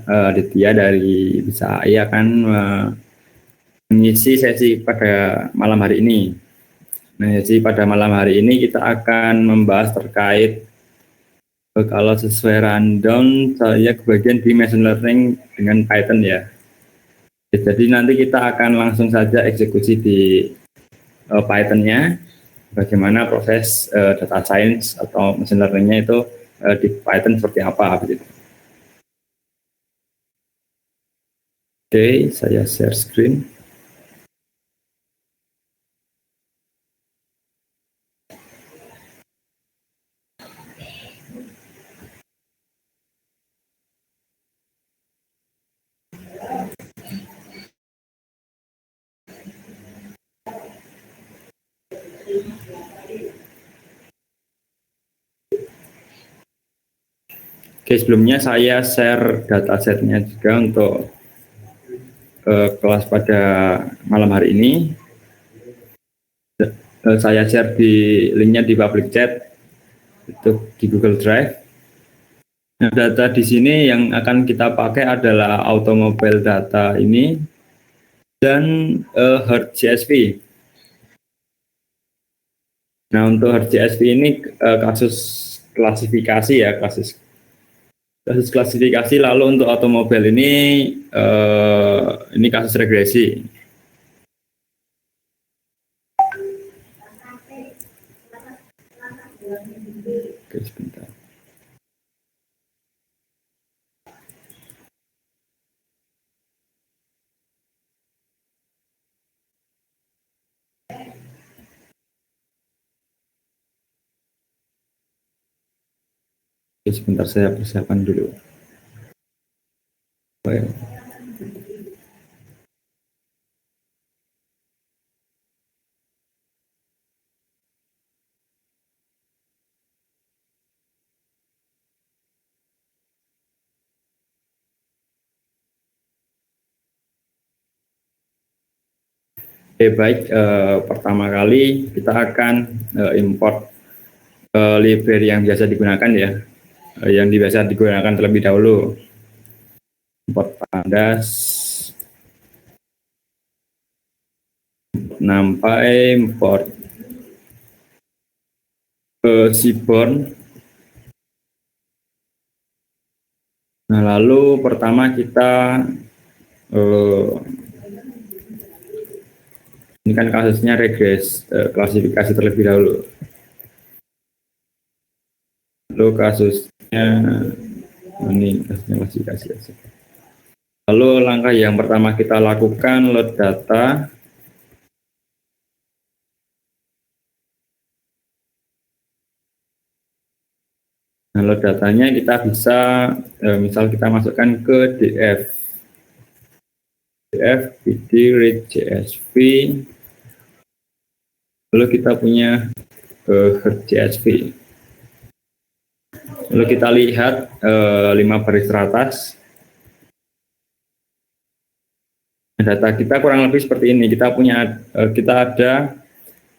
Ditya dari Bisa AI akan mengisi sesi pada malam hari ini. Nah, jadi pada malam hari ini kita akan membahas terkait kalau sesuai rundown saya kebagian di machine learning dengan Python ya. Jadi nanti kita akan langsung saja eksekusi di Python-nya, bagaimana proses data science atau machine learning-nya itu di Python seperti apa begitu. Oke, saya share screen. Oke, sebelumnya saya share datasetnya juga untuk kelas pada malam hari ini. Saya share di linknya di public chat itu di Google Drive. Nah, data di sini yang akan kita pakai adalah automobile data ini dan Herd CSV. Nah, untuk Herd CSV ini kasus klasifikasi ya, kasus klasifikasi. Lalu untuk automobil ini kasus regresi. Oke, sebentar. Oke, sebentar saya persiapkan dulu. Baik. Baik, pertama kali kita akan import library yang biasa digunakan ya, yang biasa digunakan terlebih dahulu. Import pandas, NumPy, import Seaborn. Nah, lalu pertama kita ini kan kasusnya regres, klasifikasi terlebih dahulu. Lalu kasusnya ini kasusnya klasifikasi. Lalu langkah yang pertama kita lakukan load data. Nah, load datanya kita bisa misal kita masukkan ke df pd read csv, lalu kita punya Herd CSV. Lalu kita lihat 5 baris teratas. Data kita kurang lebih seperti ini. Kita ada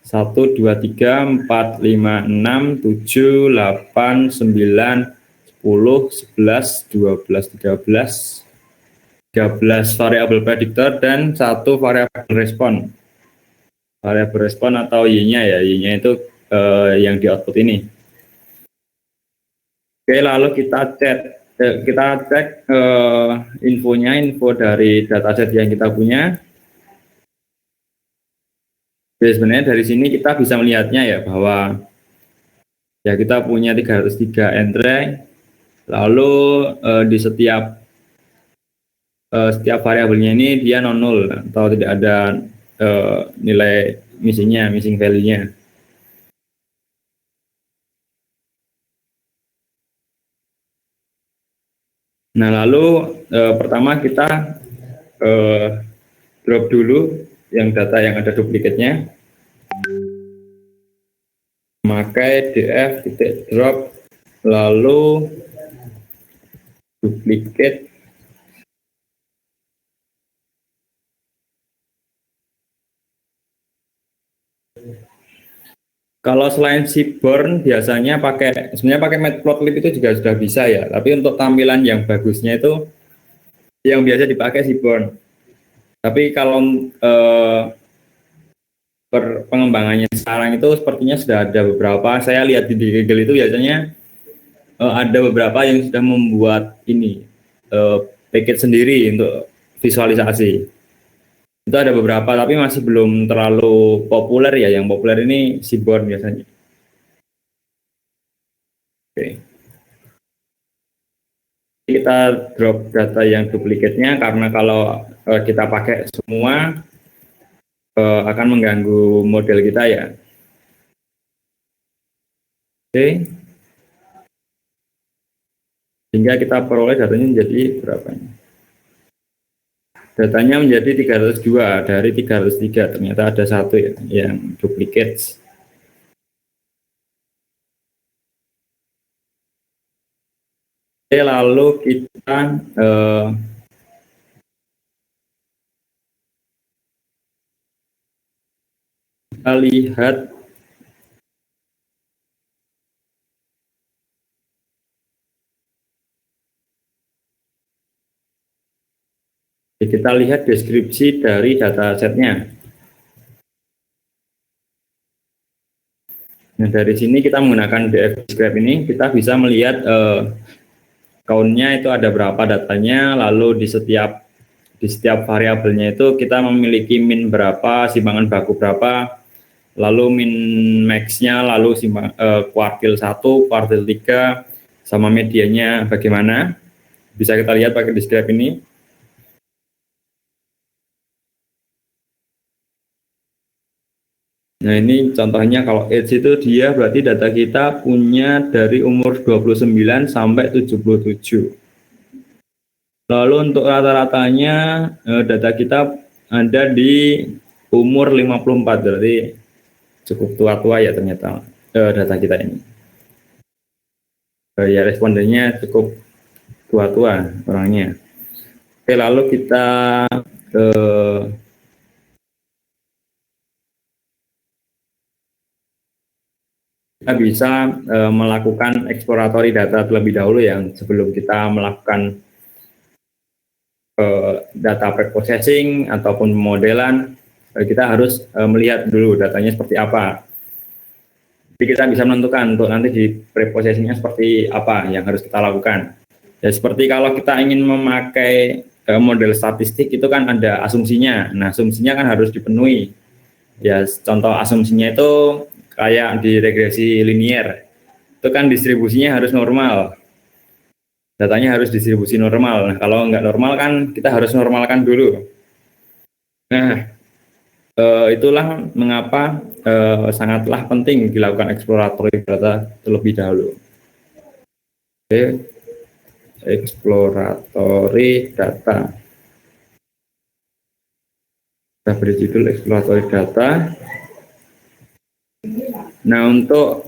1, 2, 3, 4, 5, 6, 7, 8, 9, 10, 11, 12, 13 variabel prediktor dan 1 variabel respon. Variabel respon atau Y-nya ya, Y-nya itu yang di output ini. Oke, lalu kita cek infonya, info dari dataset yang kita punya. Jadi sebenarnya dari sini kita bisa melihatnya ya bahwa ya kita punya 303 entry, lalu di setiap variabelnya ini dia non-null atau tidak ada nilai missing value-nya. Nah, lalu pertama kita drop dulu yang data yang ada duplikatnya. Memakai df drop lalu duplicate Kalau selain Seaborn biasanya sebenarnya pakai matplotlib itu juga sudah bisa ya, tapi untuk tampilan yang bagusnya itu yang biasa dipakai Seaborn. Tapi kalau pengembangannya sekarang itu sepertinya sudah ada beberapa. Saya lihat di Google itu biasanya ada beberapa yang sudah membuat ini package sendiri untuk visualisasi. Itu ada beberapa, tapi masih belum terlalu populer ya. Yang populer ini Seaborn biasanya. Oke. Kita drop data yang duplikatnya karena kalau kita pakai semua akan mengganggu model kita ya. Oke. Sehingga kita peroleh datanya menjadi berapa? Datanya menjadi 302 dari 303, ternyata ada satu ya, yang duplicate. Oke, lalu kita lihat deskripsi dari datasetnya. Nah, dari sini kita menggunakan df describe ini, kita bisa melihat count-nya itu ada berapa datanya, lalu di setiap variabelnya itu kita memiliki min berapa, simpangan baku berapa, lalu min max-nya, lalu kuartil 1, kuartil 3, sama medianya bagaimana. Bisa kita lihat pakai describe ini. Nah, ini contohnya kalau age itu dia berarti data kita punya dari umur 29 sampai 77. Lalu untuk rata-ratanya data kita ada di umur 54, berarti cukup tua-tua ya ternyata data kita ini. Ya respondennya cukup tua-tua orangnya. Oke, lalu kita bisa melakukan exploratory data terlebih dahulu yang sebelum kita melakukan data preprocessing ataupun pemodelan. Kita harus melihat dulu datanya seperti apa. Jadi kita bisa menentukan untuk nanti di preprocessingnya seperti apa yang harus kita lakukan. Ya seperti kalau kita ingin memakai model statistik itu kan ada asumsinya. Nah, asumsinya kan harus dipenuhi. Ya contoh asumsinya itu kayak di regresi linier, itu kan distribusinya harus normal, datanya harus distribusi normal. Nah, kalau nggak normal kan kita harus normalkan dulu. Nah, itulah mengapa sangatlah penting dilakukan exploratory data terlebih dahulu. Oke, exploratory data. Kita beri judul exploratory data. Nah, untuk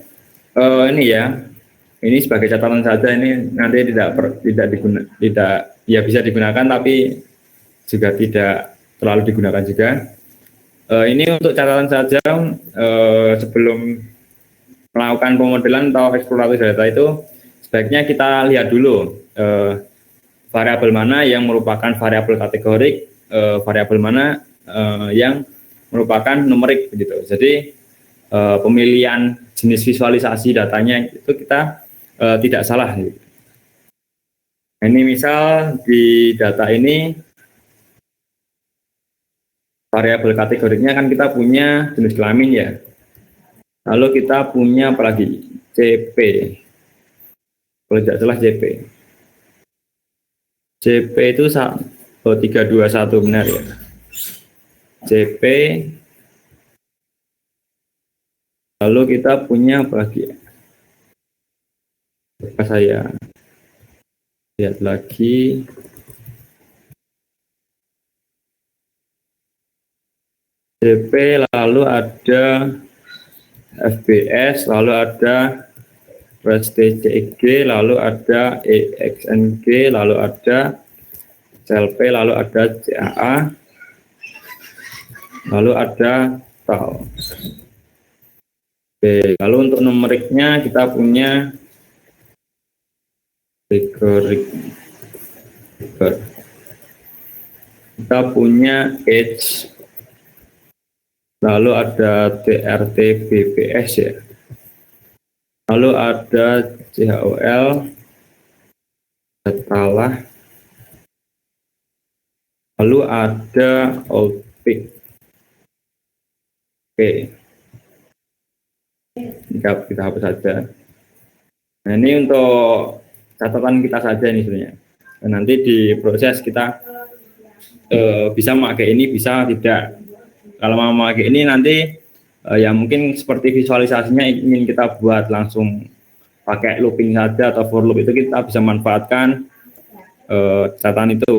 ini sebagai catatan saja, ini nanti tidak ya bisa digunakan tapi juga tidak terlalu digunakan juga. Ini untuk catatan saja sebelum melakukan pemodelan atau eksplorasi data itu sebaiknya kita lihat dulu variabel mana yang merupakan variabel kategorik, variabel mana yang merupakan numerik begitu. Jadi pemilihan jenis visualisasi datanya itu kita tidak salah. Ini misal di data ini variabel kategoriknya kan kita punya jenis kelamin ya. Lalu kita punya apalagi CP. Kalau tidak salah CP. CP itu 321 benar ya. CP. Lalu kita punya apa lagi? Saya lihat lagi. CP, lalu ada FBS, lalu ada PrestCG, lalu ada EXNG, lalu ada CLP, lalu ada CAA, lalu ada TAL. Oke, lalu untuk numeriknya kita punya kategori. kita punya age, lalu ada TRT BPS ya, lalu ada CHOL, Talah, lalu ada Outpick. Oke, kita hapus saja. Nah, ini untuk catatan kita saja nih sebenarnya. Dan nanti di proses kita bisa memakai ini, bisa tidak. Kalau mau memakai ini nanti ya mungkin seperti visualisasinya ingin kita buat langsung pakai looping saja atau for loop, itu kita bisa manfaatkan catatan itu.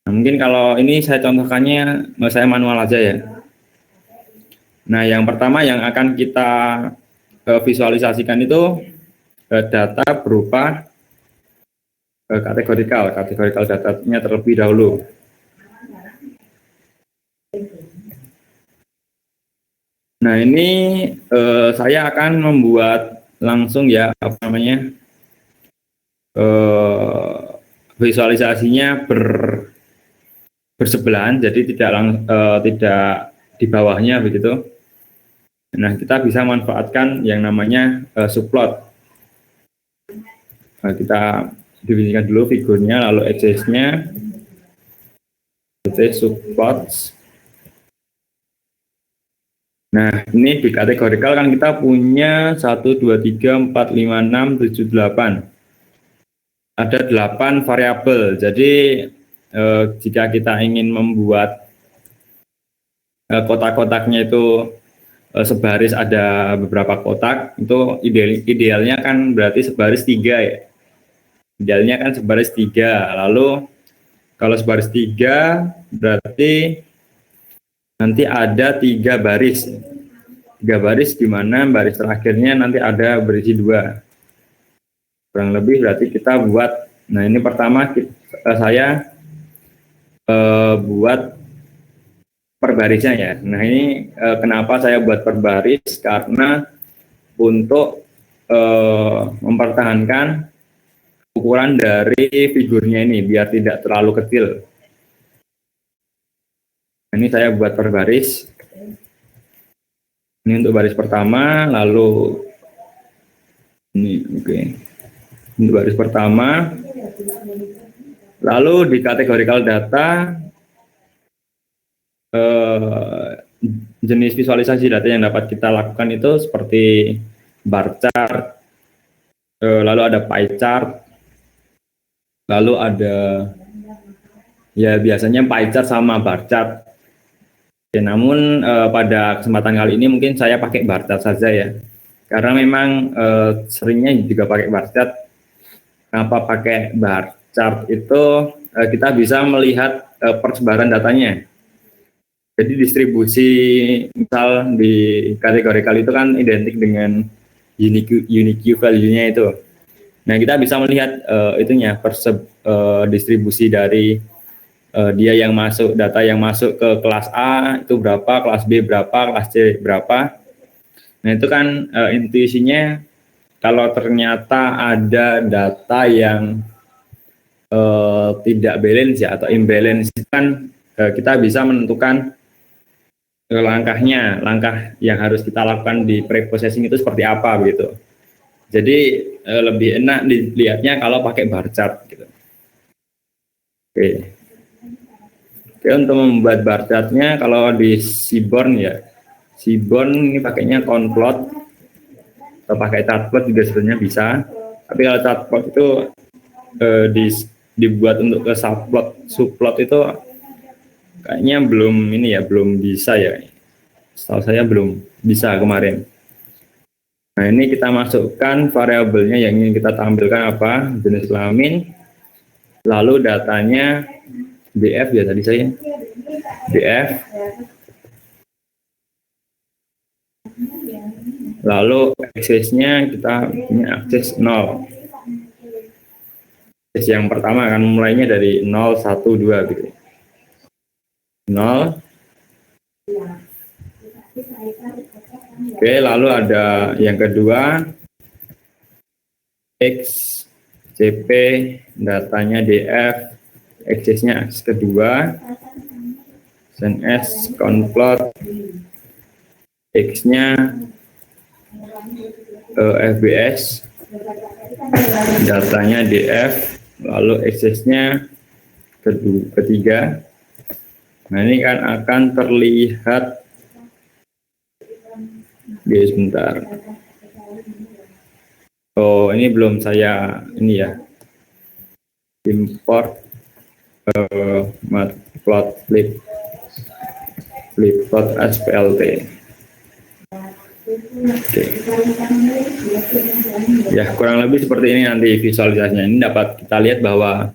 Nah, mungkin kalau ini saya contohkannya, saya manual aja ya. Nah, yang pertama yang akan kita visualisasikan itu data berupa kategorikal datanya terlebih dahulu. Nah, ini saya akan membuat langsung ya, apa namanya, visualisasinya bersebelahan, jadi tidak di bawahnya begitu. Nah, kita bisa manfaatkan yang namanya subplot. Nah, kita definisikan dulu figurnya, lalu axis-nya, subplots. Nah, ini di kategorikal kan kita punya 1, 2, 3, 4, 5, 6, 7, 8. Ada 8 variabel. Jadi jika kita ingin membuat kotak-kotaknya itu sebaris, ada beberapa kotak, itu idealnya kan berarti sebaris 3 ya. Idealnya kan sebaris 3. Lalu kalau sebaris 3 berarti nanti ada 3 baris. 3 baris di mana baris terakhirnya nanti ada berisi 2. Kurang lebih berarti kita buat, nah ini pertama saya buat per barisnya ya. Nah, ini kenapa saya buat per baris, karena untuk mempertahankan ukuran dari figurnya ini biar tidak terlalu kecil. Ini saya buat per baris. Ini untuk baris pertama, lalu ini oke. Untuk baris pertama, lalu di kategorikal data jenis visualisasi data yang dapat kita lakukan itu seperti bar chart, lalu ada pie chart, lalu ada ya biasanya pie chart sama bar chart. Ya, namun pada kesempatan kali ini mungkin saya pakai bar chart saja ya, karena memang seringnya juga pakai bar chart. Kenapa pakai bar chart itu? Kita bisa melihat persebaran datanya. Jadi distribusi misal di kategorikal itu kan identik dengan unique value-nya itu. Nah, kita bisa melihat itunya distribusi dari dia yang masuk, data yang masuk ke kelas A itu berapa, kelas B berapa, kelas C berapa. Nah, itu kan intuisinya kalau ternyata ada data yang tidak balance ya atau imbalance, kan kita bisa menentukan langkah yang harus kita lakukan di pre-processing itu seperti apa begitu. Jadi lebih enak dilihatnya kalau pakai bar chart gitu. Oke, untuk membuat bar chartnya kalau di Seaborn ya, Seaborn ini pakainya Conplot atau pakai chartplot juga sebenarnya bisa. Tapi kalau chartplot itu dibuat untuk ke subplot itu kayaknya belum bisa ya. Setahu saya belum bisa kemarin. Nah, ini kita masukkan variabelnya yang ingin kita tampilkan apa, jenis kelamin, lalu datanya DF ya tadi saya, DF, lalu aksesnya kita punya akses 0. Akses yang pertama akan mulainya dari 0, 1, 2 gitu. 0. Oke, lalu ada yang kedua, X, CP, datanya DF, X-nya aksis kedua, SNS conplot X-nya FBS, datanya DF, lalu X-nya ketiga. Nah ini kan akan terlihat, sebentar. Oh ini belum saya ini ya, import matplotlib plot splt. Oke. Ya kurang lebih seperti ini nanti visualisasinya. Ini dapat kita lihat bahwa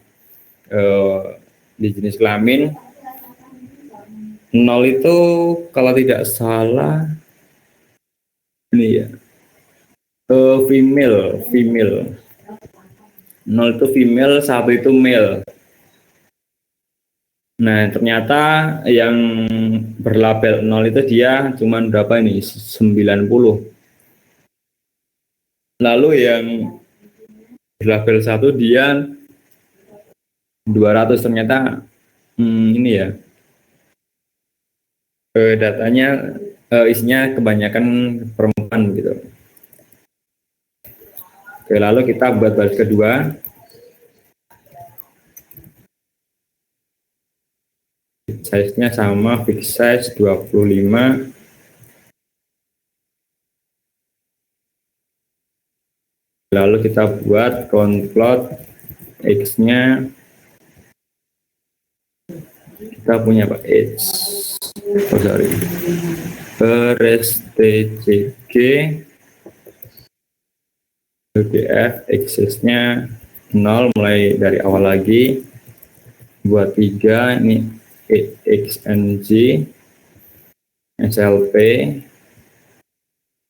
di jenis kelamin 0 itu kalau tidak salah ini ya, female 0 itu female, 1 itu male. Nah ternyata yang berlabel 0 itu dia cuman berapa ini, 90. Lalu yang berlabel 1 dia 200. Ternyata ini ya, datanya isinya kebanyakan perempuan gitu. Oke, lalu kita buat baris kedua. Size-nya sama, fix size 25. Lalu kita buat conplot X-nya. Kita punya Pak X. Oh sorry. RSTCG BDF X-nya 0 mulai dari awal lagi. Buat 3 ini XNG SLP.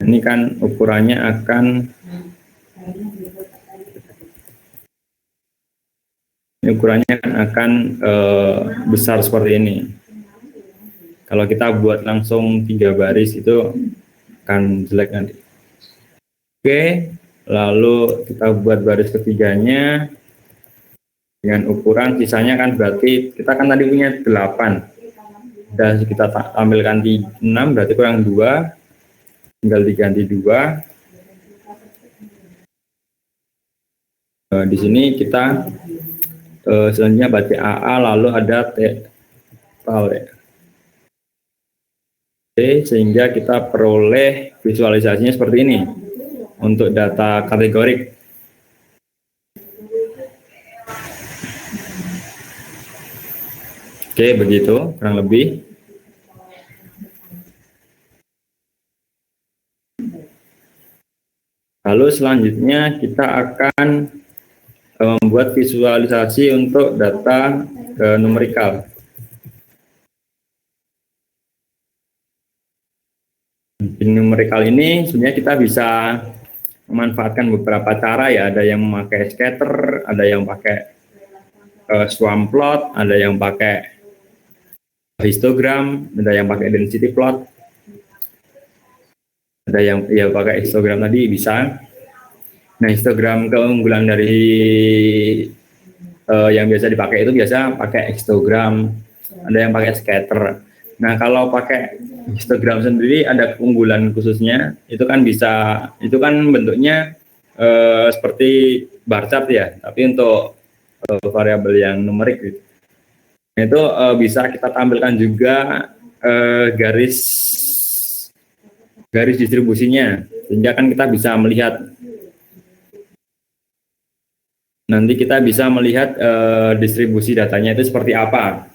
Ini kan ukurannya akan besar seperti ini. Kalau kita buat langsung 3 baris itu akan jelek nanti. Oke, lalu kita buat baris ketiganya dengan ukuran sisanya kan berarti kita kan tadi punya 8 dan kita tampilkan di 6 berarti kurang 2, tinggal diganti 2. Di sini kita selanjutnya baca AA lalu ada sehingga kita peroleh visualisasinya seperti ini untuk data kategorik. Oke, begitu kurang lebih. Lalu selanjutnya kita akan membuat visualisasi untuk data numerikal. Di numerikal ini sebenarnya kita bisa memanfaatkan beberapa cara ya. Ada yang memakai scatter, ada yang pakai swarm plot, ada yang pakai histogram, ada yang pakai density plot, ada yang ya pakai histogram tadi bisa. Nah histogram keunggulan dari yang biasa dipakai itu biasa pakai histogram, ada yang pakai scatter. Nah kalau pakai histogram sendiri ada keunggulan khususnya, itu kan bisa, itu kan bentuknya seperti bar chart ya, tapi untuk variabel yang numerik gitu. Nah, itu bisa kita tampilkan juga garis distribusinya, sehingga kan kita bisa melihat, nanti kita bisa melihat distribusi datanya itu seperti apa.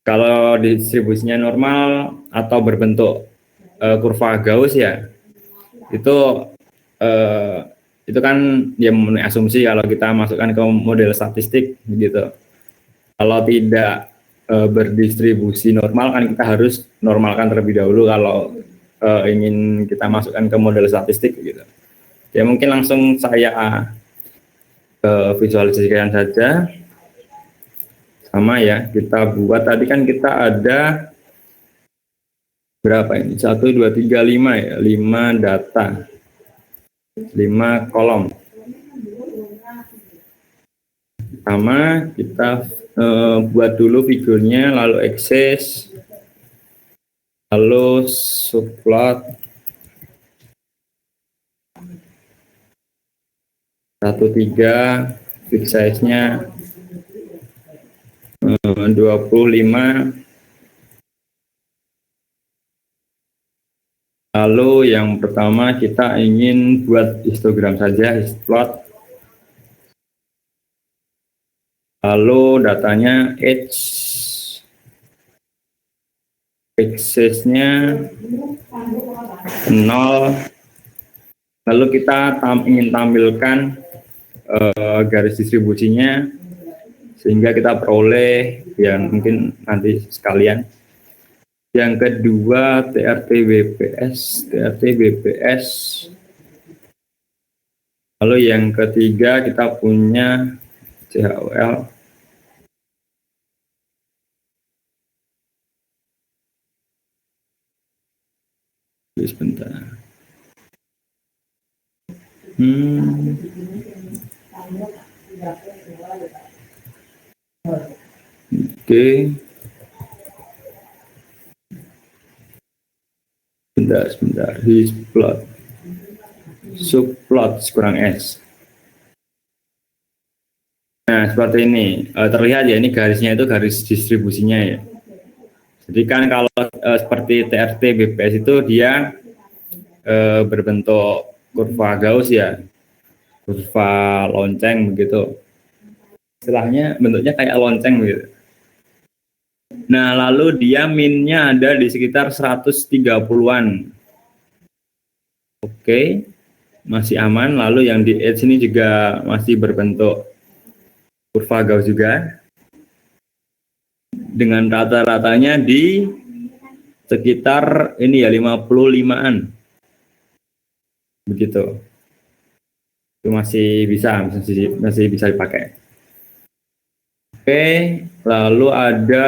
Kalau distribusinya normal atau berbentuk kurva Gauss ya, itu kan dia memenuhi asumsi kalau kita masukkan ke model statistik gitu. Kalau tidak berdistribusi normal kan kita harus normalkan terlebih dahulu kalau ingin kita masukkan ke model statistik gitu. Ya mungkin langsung saya visualisasikan saja. Sama ya, kita buat tadi kan kita ada berapa ini? 1, 2, 3, 5 ya, 5 data, 5 kolom. Pertama kita buat dulu figurnya, lalu axis, lalu subplot 13, fix size-nya 25. Lalu yang pertama kita ingin buat histogram saja, histplot. Lalu datanya age, axis-nya 0. Lalu kita ingin tampilkan garis distribusinya sehingga kita peroleh yang mungkin nanti sekalian. Yang kedua TRT BPS. Lalu yang ketiga kita punya CHOL. Sebentar. Oke. Sebentar. Histplot. Subplot kurang S. Nah, seperti ini. Terlihat ya, ini garisnya itu garis distribusinya ya. Jadi kan kalau seperti TRT BPS itu dia berbentuk kurva Gauss ya, kurva lonceng begitu. Istilahnya bentuknya kayak lonceng gitu. Nah, lalu dia minnya ada di sekitar 130-an. Oke, masih aman. Lalu yang di edge ini juga masih berbentuk kurva Gauss juga. Dengan rata-ratanya di sekitar ini ya 55-an. Begitu. Itu masih bisa dipakai. Oke, lalu ada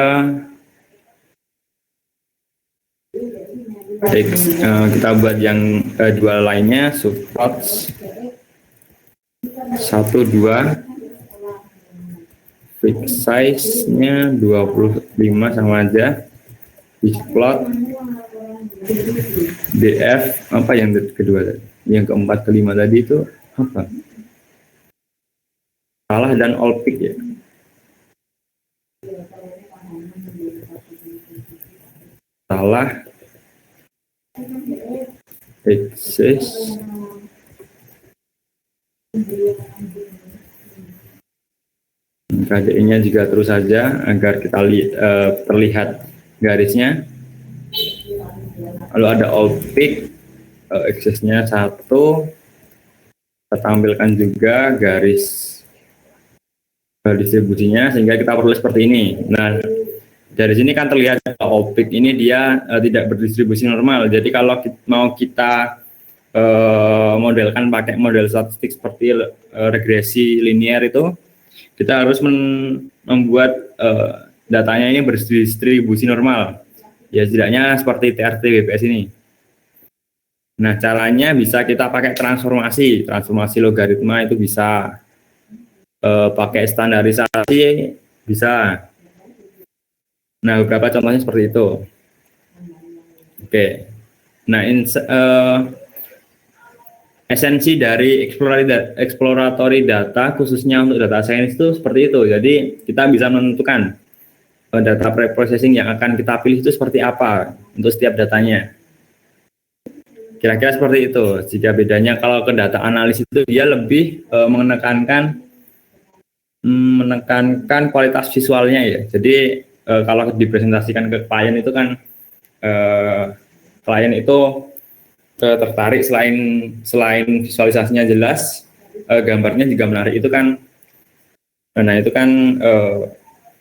kita buat yang dua lainnya, subplots 1, 2, fix size-nya 25 sama aja, histplot DF, apa yang kedua tadi? Yang keempat, kelima tadi itu apa? Salah dan all pick ya. Salah, axis, KDE-nya juga terus saja agar kita terlihat garisnya. Lalu ada all pick, axis-nya 1. Kita tampilkan juga garis distribusinya sehingga kita perlu seperti ini. Nah, dari sini kan terlihat optik ini dia tidak berdistribusi normal. Jadi kalau mau kita modelkan pakai model statistik seperti regresi linear itu, kita harus membuat datanya ini berdistribusi normal. Ya setidaknya seperti TRT BPS ini. Nah, caranya bisa kita pakai transformasi logaritma itu bisa, pakai standarisasi bisa. Nah, beberapa contohnya seperti itu. Oke. Nah, esensi dari exploratory data khususnya untuk data science itu seperti itu. Jadi, kita bisa menentukan data preprocessing yang akan kita pilih itu seperti apa untuk setiap datanya. Kira-kira seperti itu. Jika bedanya kalau ke data analis itu dia lebih menekankan kualitas visualnya ya. Jadi kalau dipresentasikan ke klien itu kan klien itu tertarik selain visualisasinya jelas, gambarnya juga menarik itu kan. Nah itu kan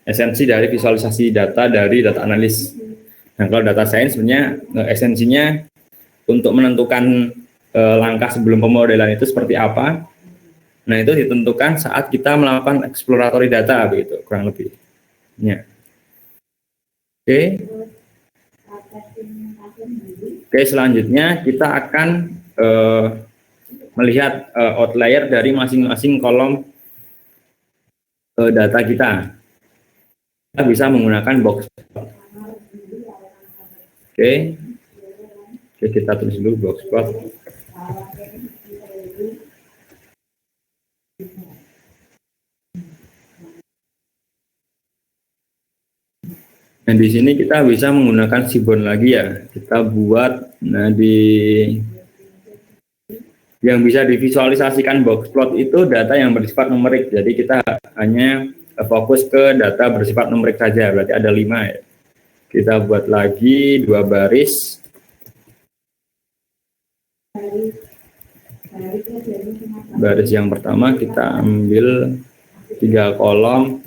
esensi dari visualisasi data dari data analis. Nah kalau data science sebenarnya esensinya untuk menentukan langkah sebelum pemodelan itu seperti apa. Nah itu ditentukan saat kita melakukan exploratory data begitu kurang lebih. Ya. Oke, selanjutnya kita akan melihat outlier dari masing-masing kolom data kita bisa menggunakan box. Oke, kita tulis dulu box plot. Dan di sini kita bisa menggunakan Seaborn lagi ya. Kita buat, nah yang bisa divisualisasikan box plot itu data yang bersifat numerik. Jadi kita hanya fokus ke data bersifat numerik saja. Berarti ada 5 ya. Kita buat lagi 2 baris. Baris yang pertama kita ambil 3 kolom,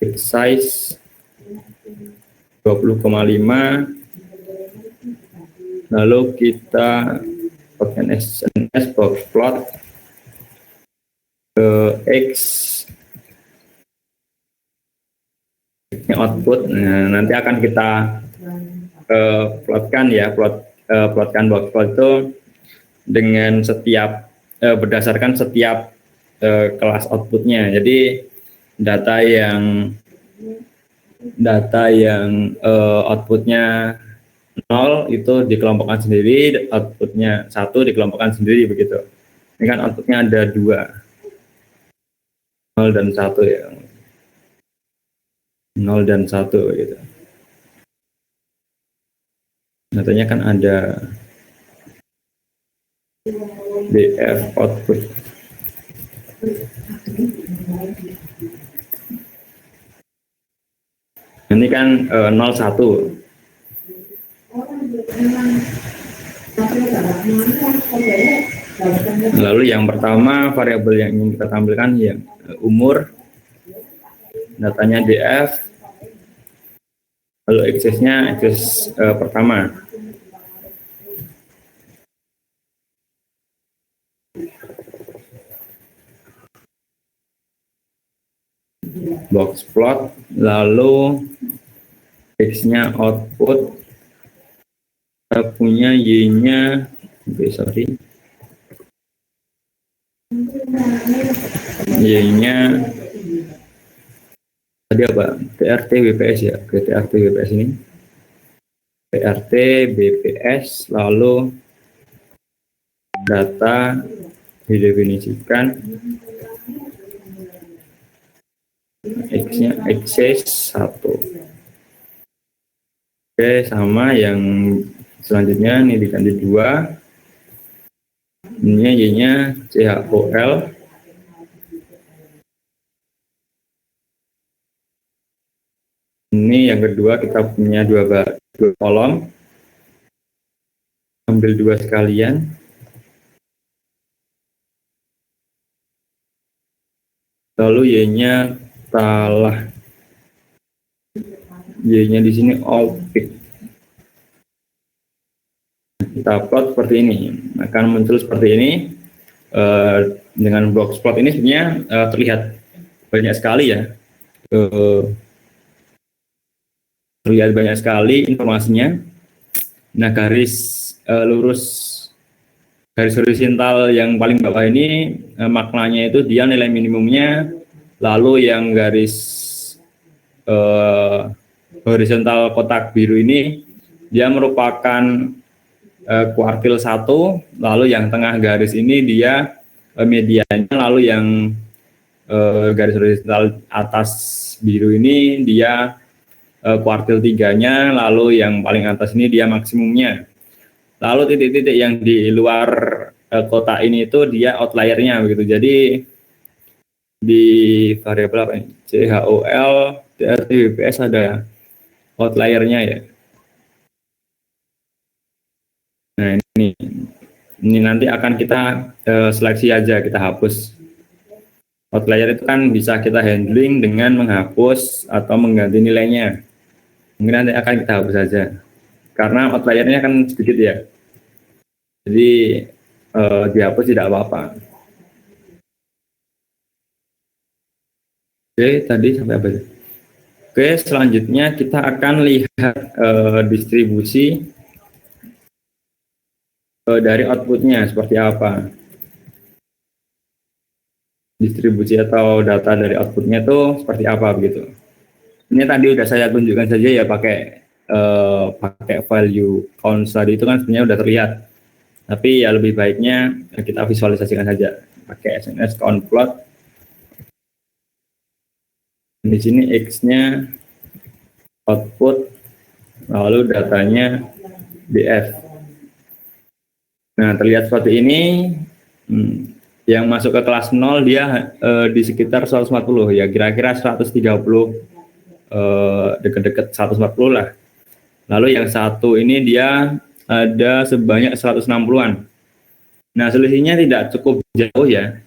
fixed size 20,5, lalu kita pakai SNS box plot ke X output. Nah, nanti akan kita plotkan ya, plotkan box plot itu dengan setiap berdasarkan setiap kelas outputnya. Jadi data yang outputnya 0 itu dikelompokkan sendiri, outputnya 1 dikelompokkan sendiri, begitu. Ini kan outputnya ada 2, 0 dan 1 ya, 0 dan 1 gitu. Datanya kan ada df output. Ini kan 01. Lalu yang pertama variabel yang ingin kita tampilkan yang umur, datanya df, lalu aksesnya akses pertama. Box plot, lalu X-nya output, kita punya Y-nya, Y-nya tadi apa? TRT BPS ya, TRT BPS ini. TRT BPS, lalu data didefinisikan, X-nya access 1. Oke, sama yang selanjutnya ini diganti 2. Ini Y-nya CHOL. Ini yang kedua kita punya dua kolom. Ambil 2 sekalian. Lalu Y-nya salah. Y-nya di sini all pick. Kita plot seperti ini, akan muncul seperti ini. Dengan box plot ini sebenarnya terlihat banyak sekali ya, terlihat banyak sekali informasinya. Nah, garis lurus, garis horizontal yang paling bawah ini maknanya itu dia nilai minimumnya, lalu yang garis horizontal kotak biru ini dia merupakan kuartil 1, lalu yang tengah garis ini dia medianya, lalu yang garis horizontal atas biru ini dia kuartil 3-nya, lalu yang paling atas ini dia maksimumnya. Lalu titik-titik yang di luar kotak ini itu dia outliernya begitu. Jadi di variabel apa ini? CHOL, TRT BPS ada outliernya ya. Nah, ini nanti akan kita seleksi aja, kita hapus. Outlier itu kan bisa kita handling dengan menghapus atau mengganti nilainya. Mungkin nanti akan kita hapus saja. Karena outliernya kan sedikit ya. Jadi dihapus tidak apa-apa. Oke, tadi sampai apa ya? Oke, selanjutnya kita akan lihat distribusi dari outputnya seperti apa. distribusi atau data dari outputnya itu seperti apa begitu. Ini tadi udah saya tunjukkan saja ya pakai value count tadi itu kan sebenarnya udah terlihat. Tapi ya lebih baiknya kita visualisasikan saja pakai SNS count plot. Di sini X-nya output, lalu datanya DF. Nah, terlihat seperti ini. Yang masuk ke kelas 0 dia di sekitar 140 ya, kira-kira 130, dekat-dekat 140 lah. Lalu yang satu ini dia ada sebanyak 160-an. Nah, selisihnya tidak cukup jauh ya.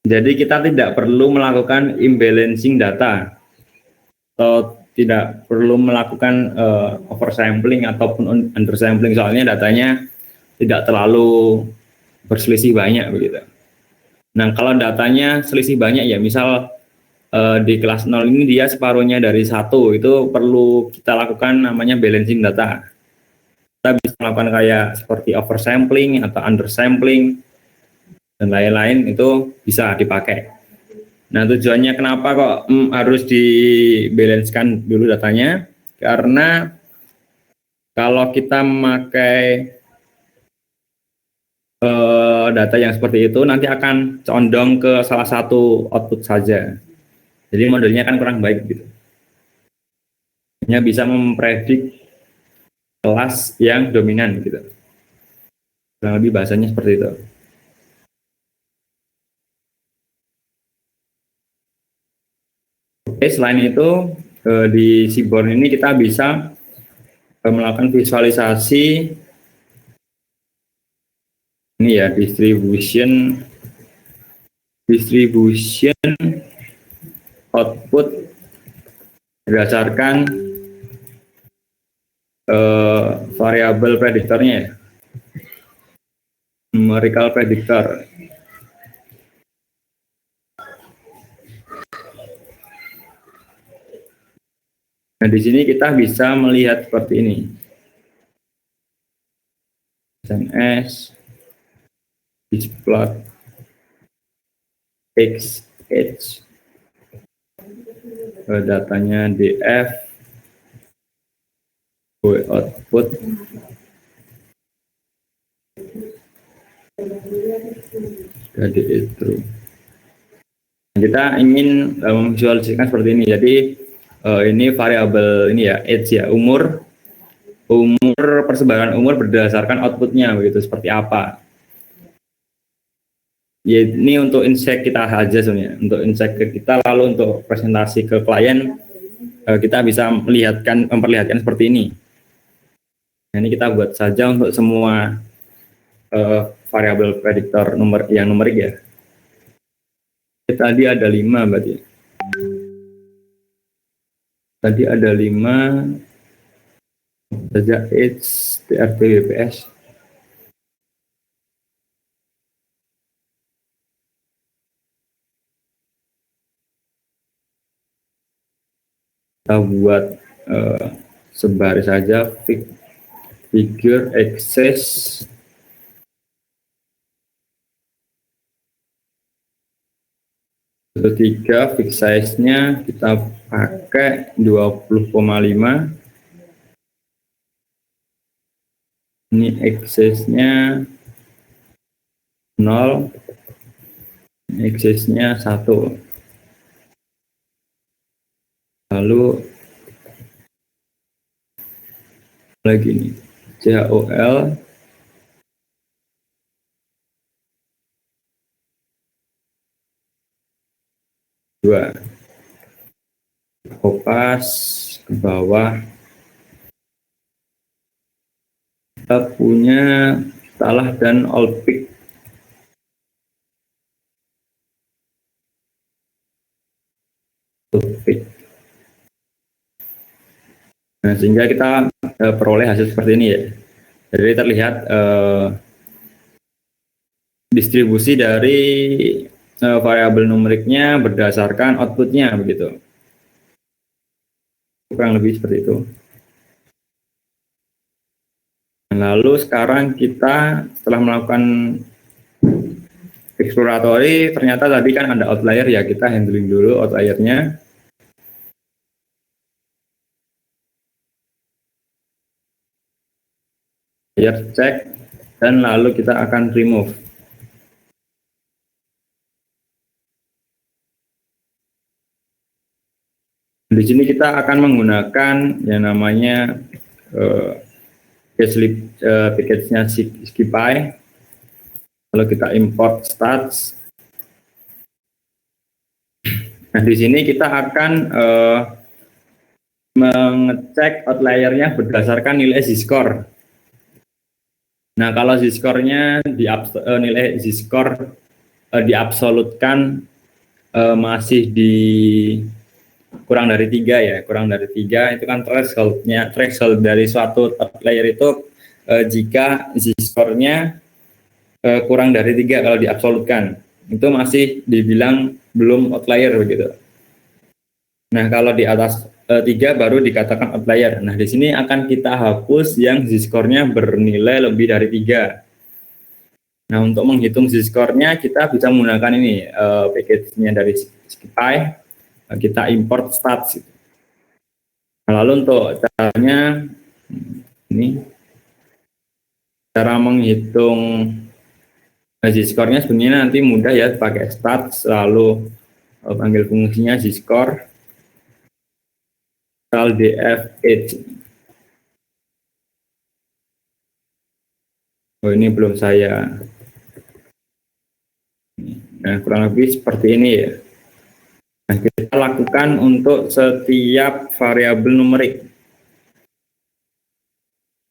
Jadi kita tidak perlu melakukan imbalancing data atau tidak perlu melakukan oversampling ataupun undersampling, soalnya datanya tidak terlalu berselisih banyak begitu. Nah, kalau datanya selisih banyak ya, misal di kelas 0 ini dia separuhnya dari 1, itu perlu kita lakukan namanya balancing data. Kita bisa melakukan kayak seperti oversampling atau undersampling dan lain-lain, itu bisa dipakai. Nah, tujuannya kenapa kok harus dibalancekan dulu datanya? Karena kalau kita memakai data yang seperti itu nanti akan condong ke salah satu output saja. Jadi modelnya kan kurang baik gitu. Hanya bisa mempredik kelas yang dominan gitu. Kurang lebih bahasanya seperti itu. Oke, selain itu di Seaborn ini kita bisa melakukan visualisasi ini ya, distribution output berdasarkan variabel prediktornya ya, numerical predictor. Nah, di sini kita bisa melihat seperti ini. SNS displot X H, datanya DF, output, jadi itu. Kita ingin memvisualisasikan seperti ini. Jadi ini variabel ini ya, age ya, umur persebaran umur berdasarkan outputnya begitu, seperti apa. Ya, ini untuk insight kita saja sebenarnya, untuk insight ke kita, lalu untuk presentasi ke klien kita bisa memperlihatkan seperti ini. Nah, ini kita buat saja untuk semua variabel prediktor yang numerik ya. Tadi ada 5 berarti. Tadi ada 5 saja age, TRT, WPS. Kita buat sebaris saja figure access ketiga, fix size-nya kita pakai 20,5. Ini access-nya 0, access-nya 1. Lalu lagi nih CHOL dua, kopas ke bawah. Kita punya salah dan all pick. Nah, sehingga kita peroleh hasil seperti ini ya. Jadi terlihat distribusi dari variabel numeriknya berdasarkan outputnya begitu. Kurang lebih seperti itu. Lalu sekarang kita setelah melakukan exploratory ternyata tadi kan ada outlier ya, kita handling dulu outliernya. Layer check dan lalu kita akan remove. Di sini kita akan menggunakan yang namanya package-nya Skipy. Lalu kita import stats. Nah, di sini kita akan mengecek outliernya berdasarkan nilai z-score. Nah, kalau z-score-nya nilai z-score diabsolutkan masih di kurang dari 3 ya, kurang dari 3 itu kan threshold dari suatu outlier itu jika z-score-nya kurang dari 3 kalau diabsolutkan, itu masih dibilang belum outlier begitu. Nah, kalau di atas 3 baru dikatakan outlier. Nah, di sini akan kita hapus yang z-score-nya bernilai lebih dari 3. Nah, untuk menghitung z-score-nya kita bisa menggunakan ini package-nya dari Skipy. Kita import stats. Nah, lalu untuk caranya ini cara menghitung z-score-nya sebenarnya nanti mudah ya, pakai stats lalu panggil fungsinya z-score df8. Oh, ini belum saya. Nah, kurang lebih seperti ini ya. Nah, kita lakukan untuk setiap variabel numerik.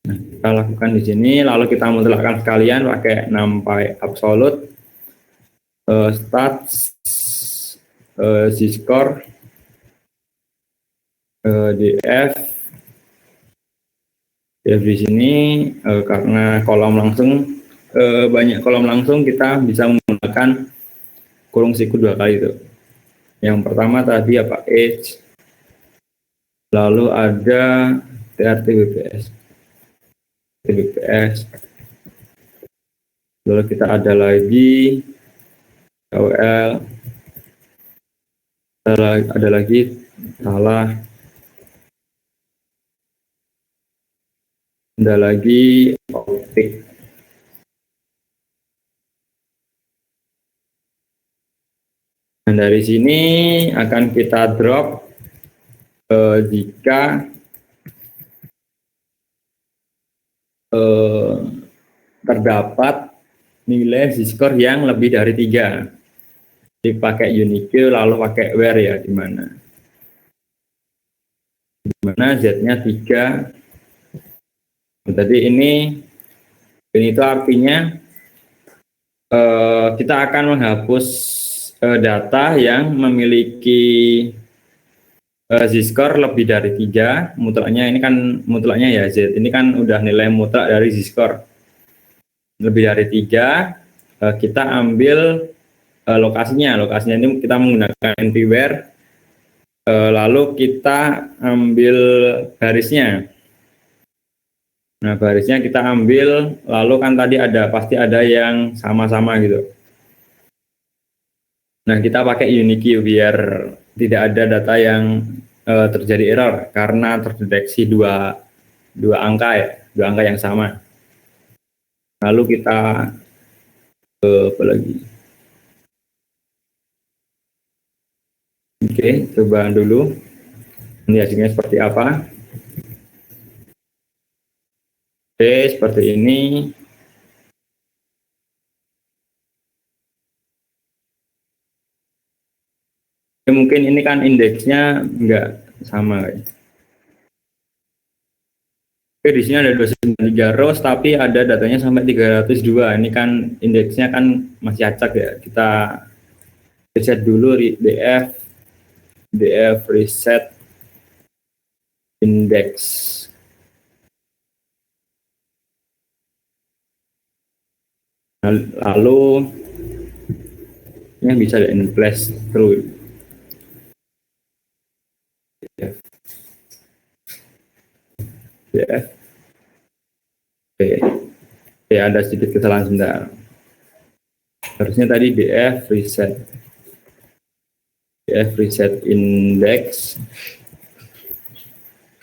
Nah, kita lakukan di sini, lalu kita mutlakkan sekalian pakai numpy absolute stats z-score df di sini karena kolom langsung banyak kolom langsung, kita bisa menggunakan kurung siku 2 kali itu. Yang pertama tadi apa, age, lalu ada trt bps, lalu kita ada lagi ol, ada lagi salah, ada lagi optik. Dan dari sini akan kita drop jika terdapat nilai z-score yang lebih dari 3. Dipakai unique lalu pakai where ya, di mana z-nya 3. Jadi ini itu artinya kita akan menghapus data yang memiliki z-score lebih dari 3. Mutlaknya ini kan mutlaknya ya z, ini kan udah nilai mutlak dari z-score lebih dari 3. Kita ambil lokasinya ini kita menggunakan npwhere, lalu kita ambil garisnya. Nah, barisnya kita ambil, lalu kan tadi pasti ada yang sama-sama gitu. Nah, kita pakai unique biar tidak ada data yang terjadi error karena terdeteksi dua angka ya, 2 angka yang sama. Lalu kita apa lagi? Oke, coba dulu. Ini hasilnya seperti apa? Oke, seperti ini. Mungkin ini kan indeksnya enggak sama. Oke, di sini ada 293 rows, tapi ada datanya sampai 302. Ini kan indeksnya kan masih acak ya. Kita reset dulu df reset index. Lalu ini bisa di flash through. df. Oke, ada sedikit kesalahan sebentar. Harusnya tadi df reset index,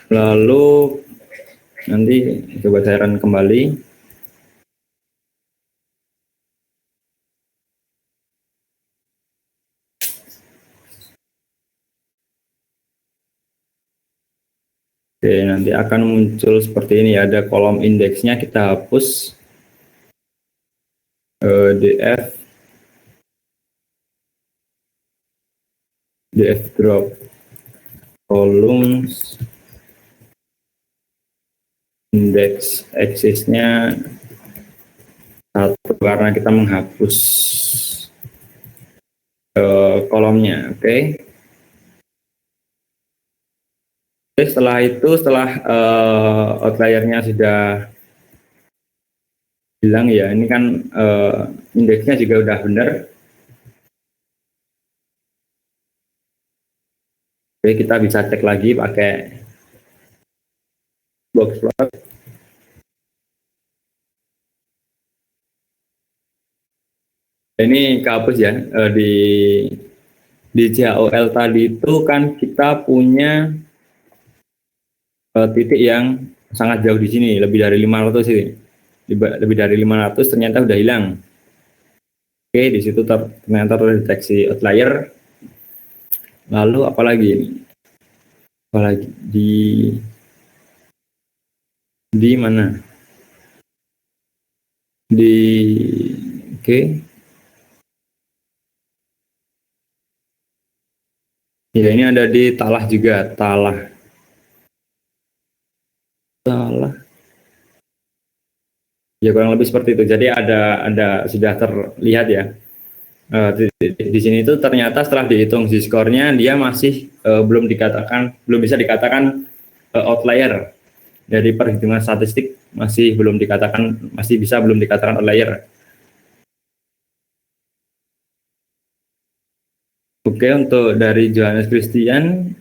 lalu nanti coba saya run kembali. Oke, nanti akan muncul seperti ini, ada kolom indeksnya, kita hapus df drop columns index axisnya 1 karena kita menghapus kolomnya. Oke. Setelah itu, setelah outliernya sudah hilang ya, ini kan indeksnya juga udah benar. Oke, kita bisa cek lagi pakai box plot. Ini kehapus ya, di JOL tadi itu kan kita punya titik yang sangat jauh di sini, lebih dari 500 ini. Lebih dari 500 ternyata udah hilang. Oke, di situ ternyata terdeteksi outlier. Lalu apalagi ini? Apalagi di mana? Oke. Ya, ini ada di Talah juga, Talah. Ya kurang lebih seperti itu. Jadi ada sudah terlihat ya. Di sini itu ternyata setelah dihitung Z-score-nya dia masih belum bisa dikatakan outlier. Dari perhitungan statistik masih belum dikatakan outlier. Oke, untuk dari Johannes Christian,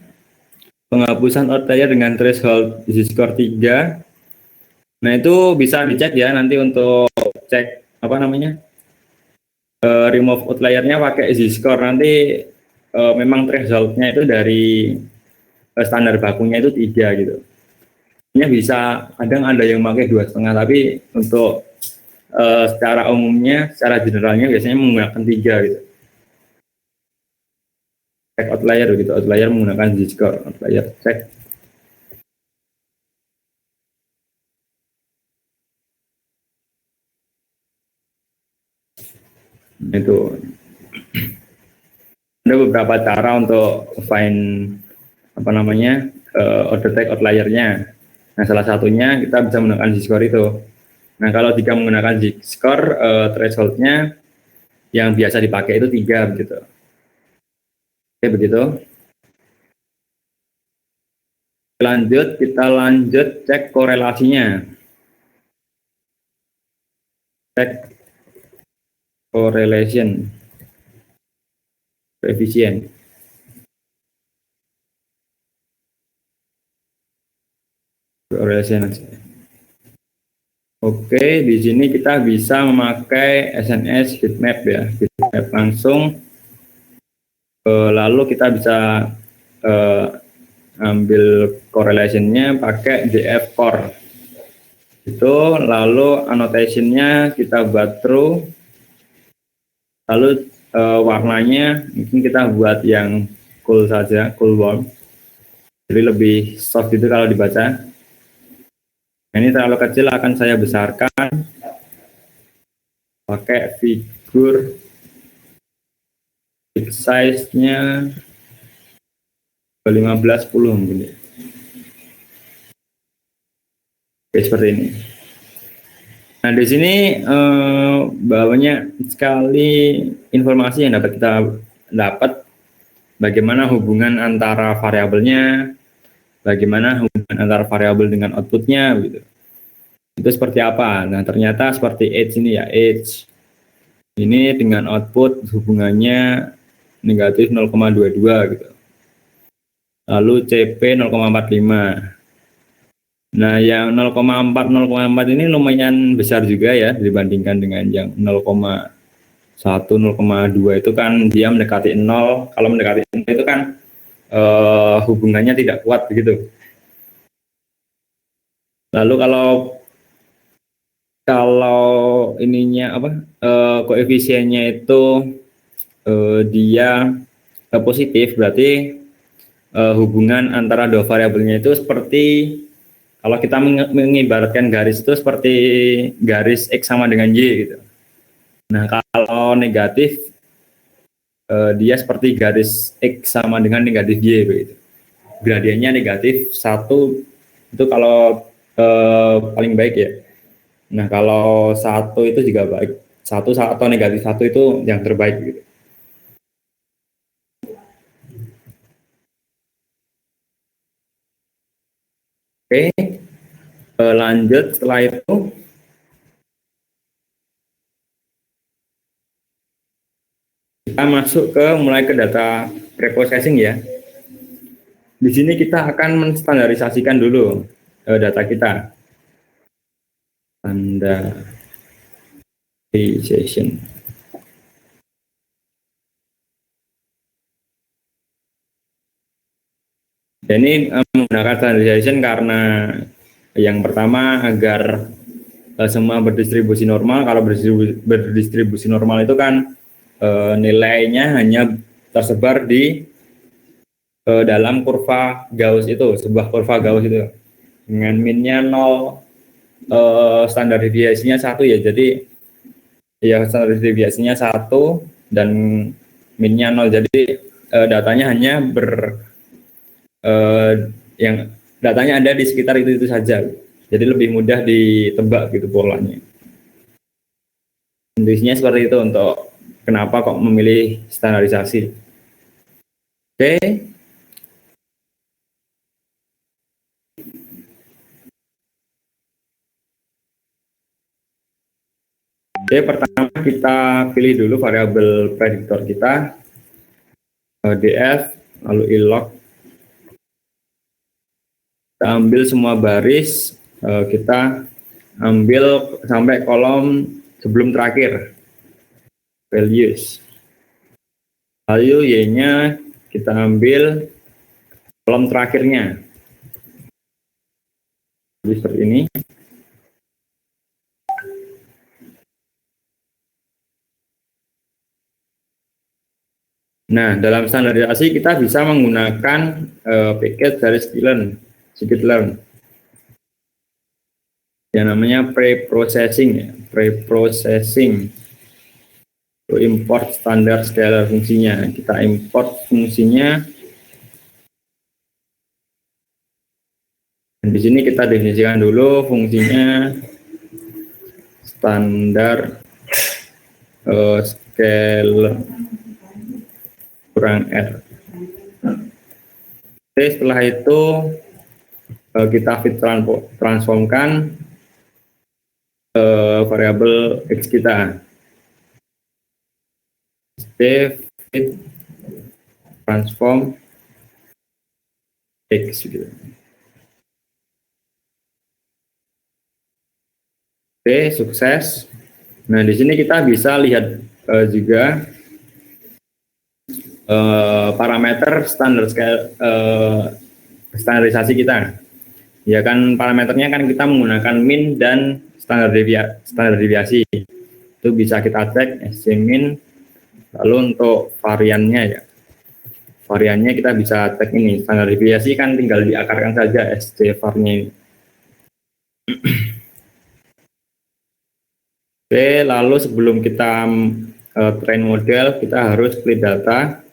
penghapusan outlier dengan threshold Z-score 3. Nah, itu bisa dicek ya nanti untuk cek apa namanya? Remove outlier-nya pakai Z-score. Nanti memang threshold-nya itu dari standar bakunya itu 3 gitu. Ini bisa, kadang ada yang pakai 2,5, tapi untuk secara umumnya, secara generalnya biasanya menggunakan 3 gitu. Cek outlier gitu, outlier menggunakan Z-score, outlier cek. Itu ada beberapa cara untuk find apa namanya detect outliernya. Nah, salah satunya kita bisa menggunakan Z-score itu. Nah, kalau jika menggunakan Z-score thresholdnya yang biasa dipakai itu 3 begitu. Oke, begitu. Kita lanjut cek korelasinya. Cek correlation coefficient. Correlation. Oke, di sini kita bisa memakai SNS heatmap ya, heatmap langsung. Lalu kita bisa ambil correlation-nya pakai DF core. Itu lalu annotation-nya kita buat true. Lalu warnanya mungkin kita buat yang cool saja, cool warm. Jadi lebih soft itu kalau dibaca. Nah, ini terlalu kecil, akan saya besarkan pakai figur size-nya 15-10 mungkin. Oke, seperti ini. Nah, di sini banyak sekali informasi yang dapat kita dapat, bagaimana hubungan antara variabelnya, bagaimana hubungan antara variabel dengan outputnya, gitu. Itu seperti apa? Nah, ternyata seperti age ini ya, age ini dengan output hubungannya negatif 0,22 gitu. Lalu CP 0,45. Nah, yang 0,4 ini lumayan besar juga ya dibandingkan dengan yang 0,25 0,2 itu kan dia mendekati 0. Kalau mendekati 0 itu kan hubungannya tidak kuat begitu. Lalu kalau ininya apa, koefisiennya itu dia positif, berarti hubungan antara dua variabelnya itu seperti, kalau kita mengibaratkan garis itu seperti garis X sama dengan Y gitu. Nah, kalau negatif dia seperti garis X sama dengan negatif Y begitu. Gradiennya negatif 1 itu kalau paling baik ya. Nah, kalau 1 itu juga baik. 1 atau negatif 1 itu yang terbaik gitu. Oke, lanjut setelah itu kita masuk mulai ke data preprocessing ya. Di sini kita akan menstandarisasikan dulu data kita. Standardization. Ini menggunakan standardization karena yang pertama agar semua berdistribusi normal. Kalau berdistribusi normal itu kan nilainya hanya tersebar di dalam kurva Gauss itu, sebuah kurva Gauss itu dengan minnya 0, standar deviasinya 1 ya. Jadi ya standar deviasinya 1 dan minnya 0. Jadi datanya hanya yang datanya ada di sekitar itu saja. Jadi lebih mudah ditebak gitu polanya. Intinya seperti itu untuk kenapa kok memilih standarisasi. Oke. Oke, pertama kita pilih dulu variabel prediktor kita, df, lalu ilog. Kita ambil semua baris, kita ambil sampai kolom sebelum terakhir, values. Lalu y-nya kita ambil kolom terakhirnya. Jadi seperti ini. Nah, dalam standarisasi kita bisa menggunakan package dari scikit-learn yang namanya pre-processing ya. Pre-processing to import standar scalar fungsinya. Kita import fungsinya. Dan di sini kita definisikan dulu fungsinya standar scalar kurang R. Oke, setelah itu kita fit transformkan variabel X kita. Fit transform X gitu. Oke, sukses. Nah, di sini kita bisa lihat juga parameter standarisasi kita. Ya kan, parameternya kan kita menggunakan min dan standar deviasi. Itu bisa kita cek SC min. Lalu untuk variannya ya. Variannya kita bisa cek ini. Standar deviasi kan tinggal diakarkan saja SC var-nya ini. Oke, lalu sebelum kita train model, kita harus split data.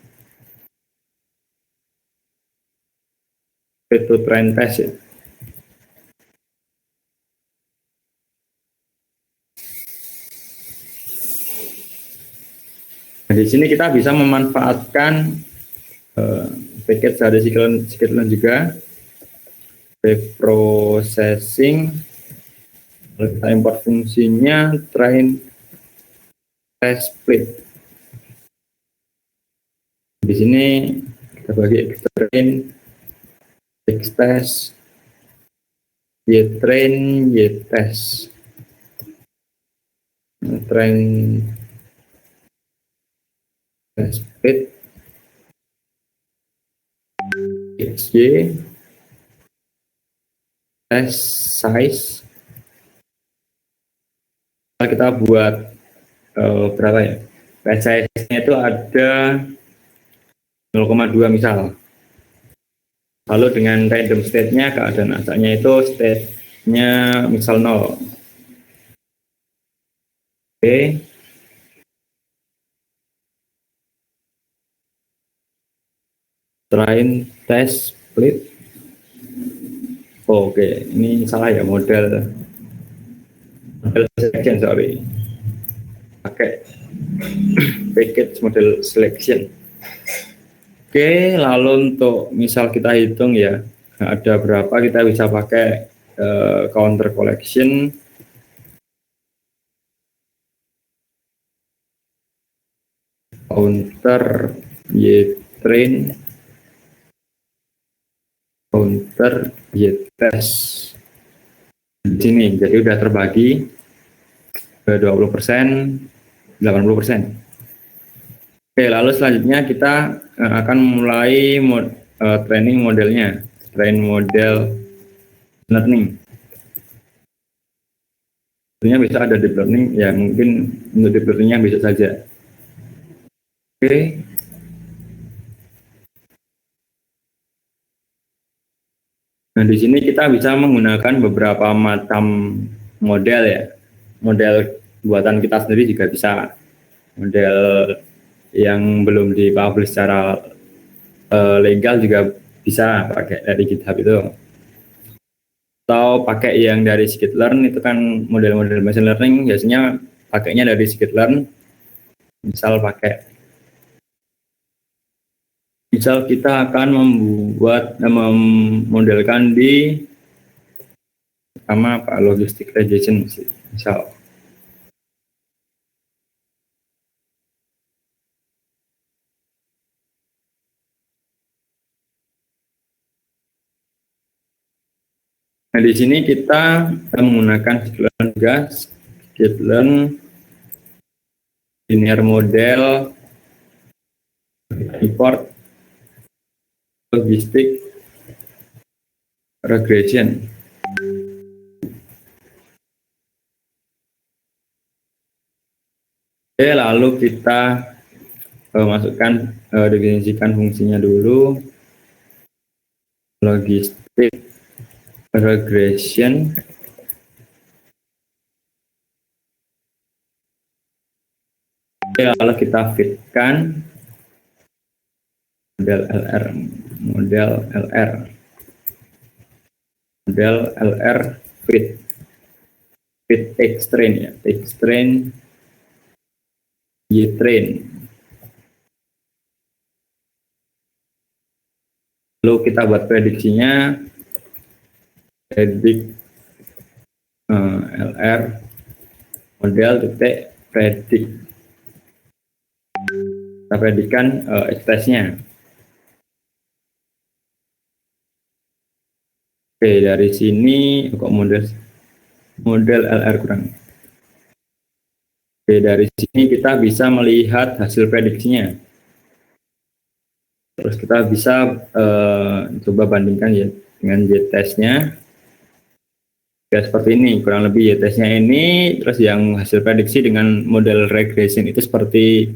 Split to train test ya. Nah, di sini kita bisa memanfaatkan package dari scikit-learn juga, preprocessing. Kita import fungsinya train test split. Di sini kita bagi train, x test, y train, y test. Train split xy test size. Kita buat berapa ya? Test size-nya itu ada 0,2 misal. Lalu dengan random state-nya, keadaan acaknya itu state-nya misal 0. Oke. Train test split. Oke, ini salah ya, model selection, sorry. Pakai package model selection. Oke, lalu untuk misal kita hitung ya, ada berapa, kita bisa pakai counter collection. Counter y-train, counter y-test. Di sini, jadi udah terbagi ke 20%, 80%. Oke, lalu selanjutnya kita akan mulai training modelnya, train model learning. Tentunya bisa ada deep learning, ya mungkin untuk deep learningnya bisa saja. Oke. Nah, di sini kita bisa menggunakan beberapa macam model ya. Model buatan kita sendiri juga bisa. Model yang belum dipublish secara legal juga bisa pakai dari GitHub itu. Atau pakai yang dari scikit-learn, itu kan model-model machine learning biasanya pakainya dari scikit-learn. Misal kita akan memodelkan di sama logistic regression misal. Nah, di sini kita menggunakan scikit-learn linear model, import logistic regression. Oke, lalu kita masukkan, definisikan fungsinya dulu. Logistic regression. Oke, lalu kita fitkan model LR fit X-train ya, X-train Y-train. Lalu kita buat prediksinya, predik LR model titik predik. Kita predikan X-test-nya. Oke, dari sini kok model LR kurang. Oke, dari sini kita bisa melihat hasil prediksinya. Terus kita bisa coba bandingkan ya dengan y-test-nya. Ya, seperti ini, kurang lebih y-test-nya ini, terus yang hasil prediksi dengan model regression itu seperti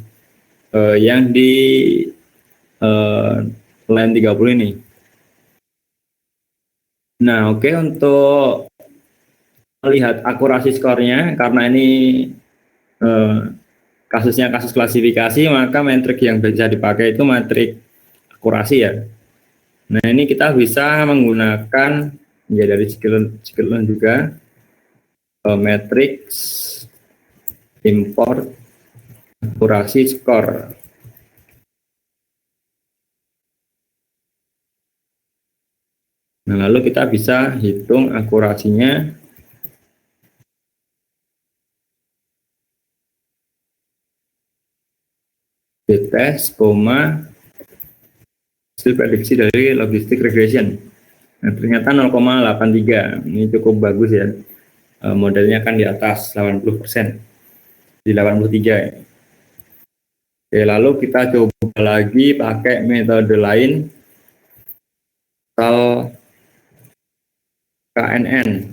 yang di line 30 ini. Nah, oke, untuk melihat akurasi skornya, karena ini kasusnya kasus klasifikasi, maka metrik yang bisa dipakai itu metrik akurasi ya. Nah, ini kita bisa menggunakan ya dari scikit-learn juga matrix import akurasi skor. Nah, lalu kita bisa hitung akurasinya. Y-test, hasil prediksi dari logistic regression. Nah, ternyata 0,83. Ini cukup bagus ya. Modelnya kan di atas 80%. Di 83 ya. Oke, lalu kita coba lagi pakai metode lain, misal KNN.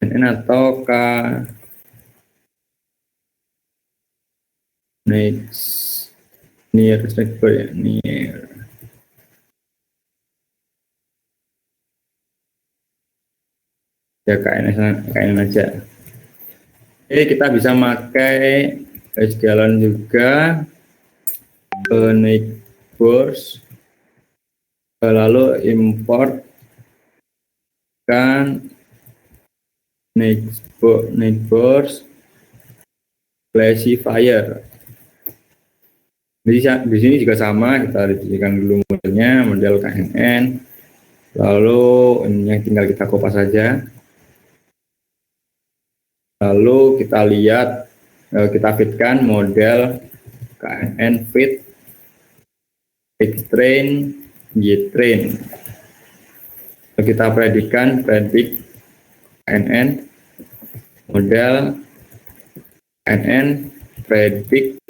KNN atau next nearest neighbor ya, near. Ya KNN aja. Oke, kita bisa pakai skillon juga, neighbors, lalu import kan neighbors classifier. Di sini juga sama, kita disediakan dulu modelnya, model KNN, lalu ini yang tinggal kita kopas saja. Lalu kita lihat, kita fitkan model KNN fit Xtrain Ytrain. Kita predict KNN model KNN predict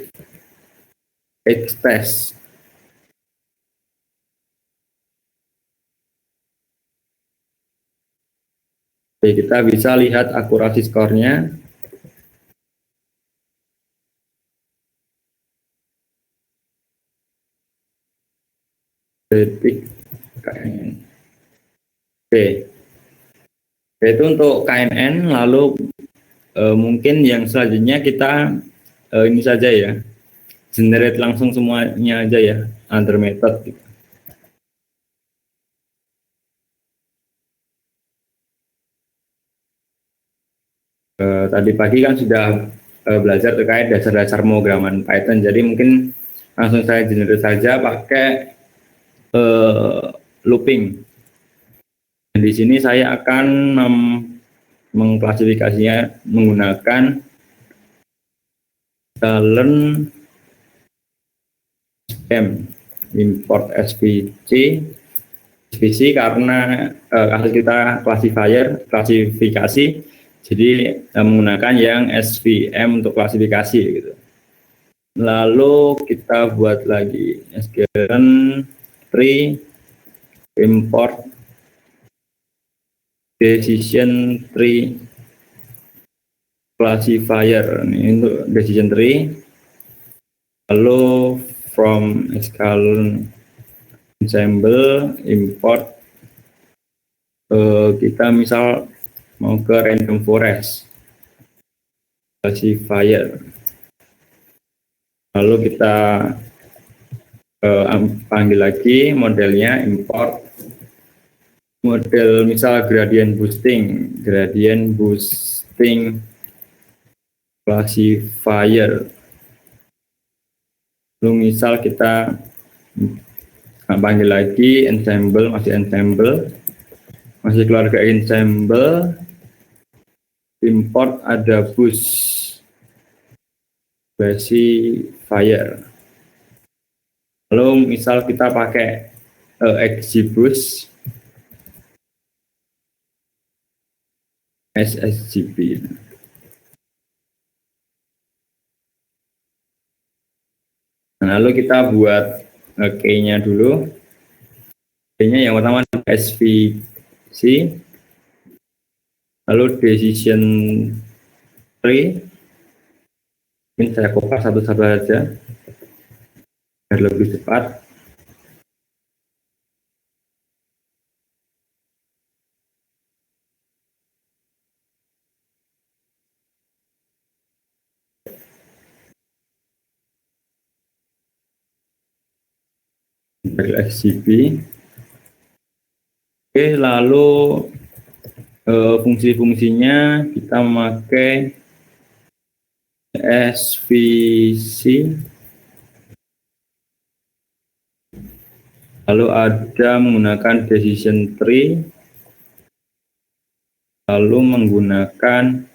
Xtest. Oke, kita bisa lihat akurasi skornya. Predict KNN. Oke. Itu untuk KNN, lalu mungkin yang selanjutnya kita ini saja ya, generate langsung semuanya aja ya, other method. Tadi pagi kan sudah belajar terkait dasar-dasar pemrograman Python, jadi mungkin langsung saya generate saja pakai looping. Dan di sini saya akan mengklasifikasinya menggunakan learn import SVC karena hasil kita klasifikasi, jadi menggunakan yang SVM untuk klasifikasi gitu. Lalu kita buat lagi skleron tree import decision tree classifier, ini untuk decision tree. Lalu from skleron ensemble import kita misal mau ke random forest classifier, lalu kita panggil lagi modelnya, import model misal gradient boosting classifier. Lalu misal kita panggil lagi ensemble, masih keluarga ensemble, import ada boost classifier. Lalu misal kita pakai XGBoost SSGB. Nah, lalu kita buat key-nya dulu. Key-nya yang pertama SVC, lalu decision tree. Ini saya kopas satu-satu saja biar lebih cepat. SCP. Oke, lalu fungsi-fungsinya kita memakai SVC, lalu ada menggunakan decision tree, lalu menggunakan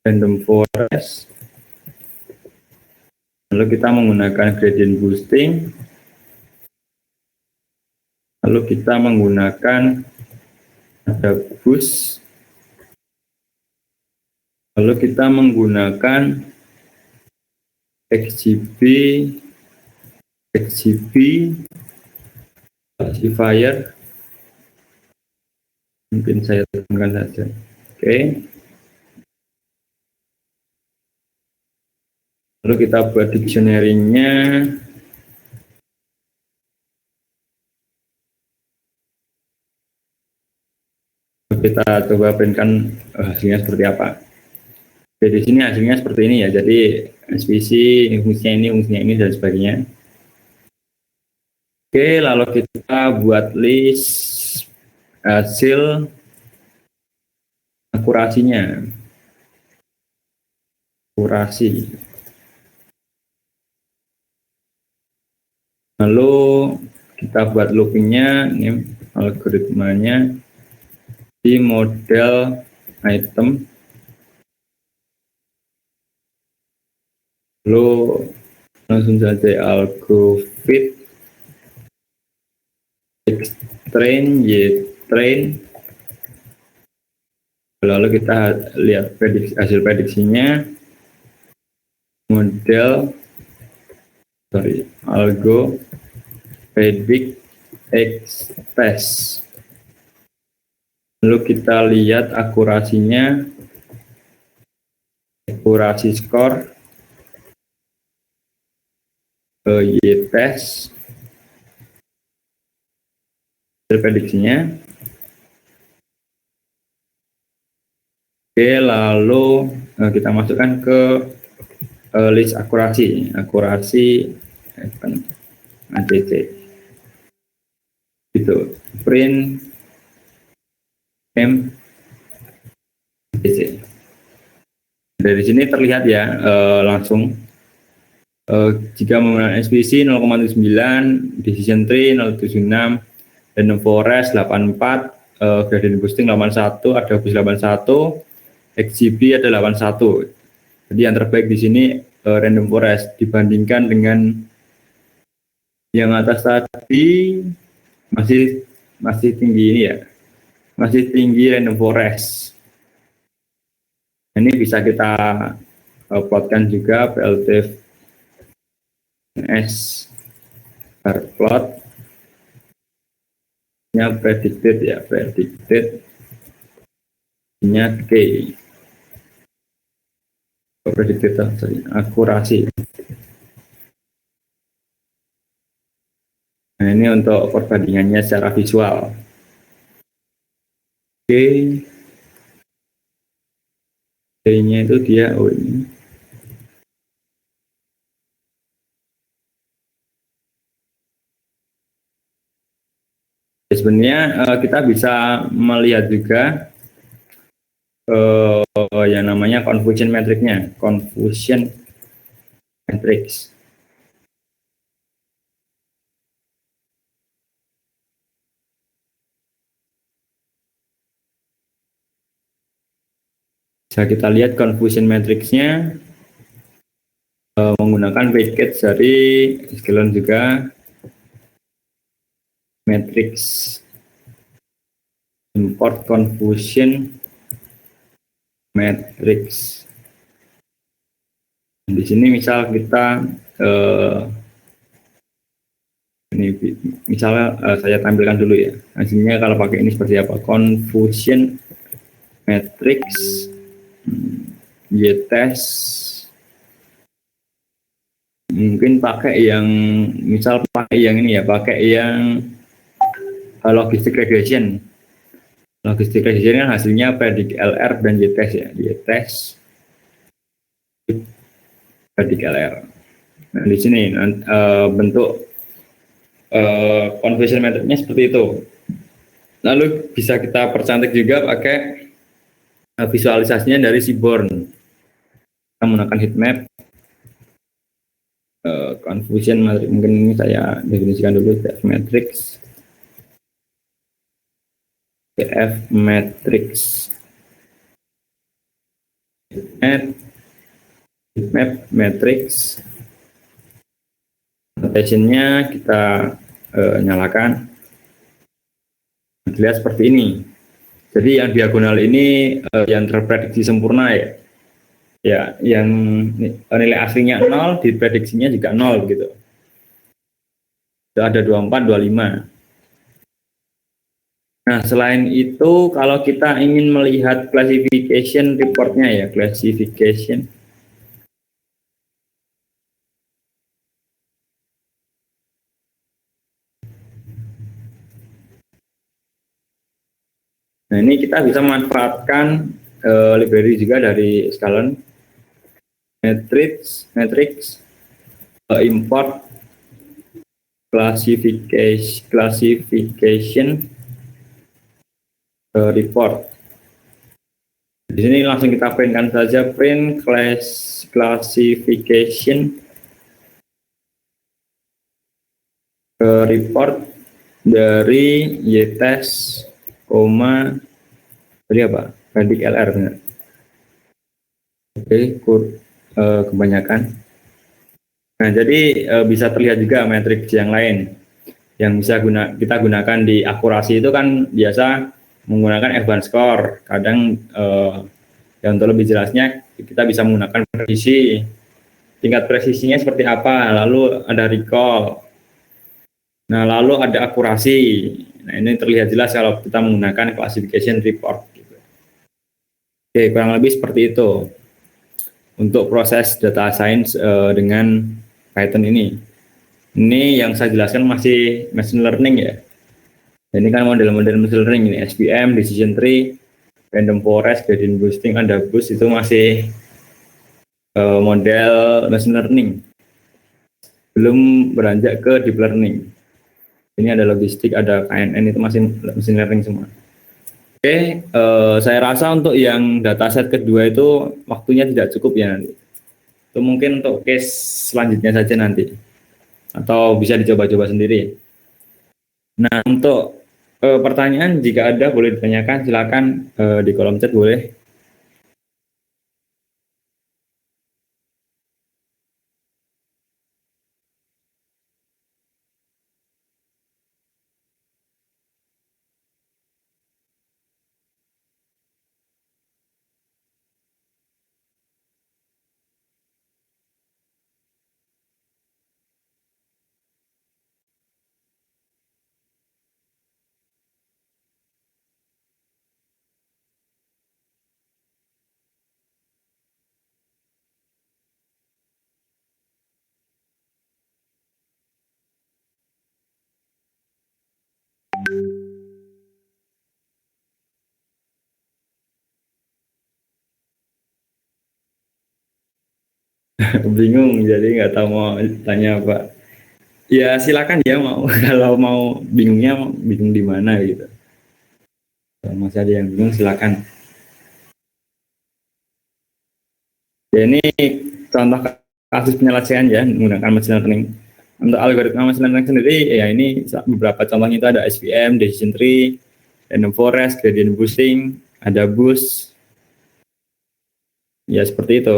random forest, lalu kita menggunakan gradient boosting, lalu kita menggunakan ada boost Lalu kita menggunakan XGB classifier, mungkin saya tekankan saja. Oke. Lalu kita buat dictionary-nya. Kita coba printkan hasilnya seperti apa. Oke, di sini hasilnya seperti ini ya. Jadi SPC fungsinya ini dan sebagainya. Oke, lalu kita buat list hasil akurasinya. Akurasi. Lalu kita buat loopingnya, ini algoritmanya di model item. Lalu langsung saja algo fit train y train. Lalu kita lihat hasil prediksinya, model algo predict x test. Lalu kita lihat akurasinya, akurasi skor y test, prediksinya. Oke, lalu kita masukkan ke list akurasi ACC. Itu print m ACC. Dari sini terlihat ya langsung jika menggunakan SPC 0,9, decision tree 0,76, random forest 84, gradient boosting 81, adaptive 81, XGB ada 81. Jadi yang terbaik di sini random forest dibandingkan dengan yang atas tadi masih tinggi ini ya, masih tinggi random forest. Ini bisa kita plotkan juga PLT S bar plot nya predicted ya, predicted nya K, predicted akurasi. Nah, ini untuk perbandingannya secara visual. Oke, K-nya itu dia, ini. Sebenarnya kita bisa melihat juga yang namanya confusion matrix-nya, confusion matrix. Bisa kita lihat confusion matrix-nya menggunakan package dari Skylon juga, matrix import confusion matrix. Di sini misal kita ini misalnya saya tampilkan dulu ya hasilnya kalau pakai ini seperti apa. Confusion matrix y-test, mungkin pakai yang misal pakai yang ini ya, pakai yang logistic regression. Logistic regression kan hasilnya predict LR dan y-test ya, y-test predict LR. Nah di sini bentuk confusion matrix-nya seperti itu. Lalu bisa kita percantik juga pakai visualisasinya dari Seaborn. Kita menggunakan heatmap confusion matrix, mungkin ini saya definisikan dulu PF matrix. PF matrix heatmap matrix, notation-nya kita nyalakan. Dilihat seperti ini. Jadi yang diagonal ini yang terprediksi sempurna ya. Ya, yang nilai aslinya nol, diprediksinya juga nol gitu. Itu ada 24, 25. Nah, selain itu, kalau kita ingin melihat classification reportnya ya, classification. Nah, ini kita bisa memanfaatkan library juga dari Scalon, matrix, import classification report. Di sini langsung kita printkan saja print classification report dari YTES, dari apa? Badik LR benar. Oke, kebanyakan. Nah, jadi bisa terlihat juga matriks yang lain yang bisa kita gunakan di akurasi itu kan biasa menggunakan F1 score. Kadang yang untuk lebih jelasnya kita bisa menggunakan presisi. Tingkat presisinya seperti apa? Lalu ada recall. Nah, lalu ada akurasi. Nah, ini terlihat jelas kalau kita menggunakan classification report. Oke, kurang lebih seperti itu untuk proses data science dengan Python ini. Ini yang saya jelaskan masih machine learning ya. Ini kan model-model machine learning ini, SVM, decision tree, random forest, gradient boosting, ada boost itu masih model machine learning. Belum beranjak ke deep learning. Ini ada logistik, ada KNN, itu masih machine learning semua. Oke, saya rasa untuk yang dataset kedua itu waktunya tidak cukup ya nanti. Itu mungkin untuk case selanjutnya saja nanti. Atau bisa dicoba-coba sendiri. Nah, untuk pertanyaan jika ada boleh ditanyakan, silakan di kolom chat boleh. Bingung, jadi nggak tahu mau tanya apa. Ya silakan ya mau kalau mau bingungnya bingung di mana gitu. Kalau masih ada yang bingung silakan. Ya ini contoh kasus penyelesaian ya menggunakan machine learning. Untuk algoritma machine learning sendiri ya ini beberapa contohnya itu ada SVM, decision tree, random forest, gradient boosting, ada boost, ya seperti itu.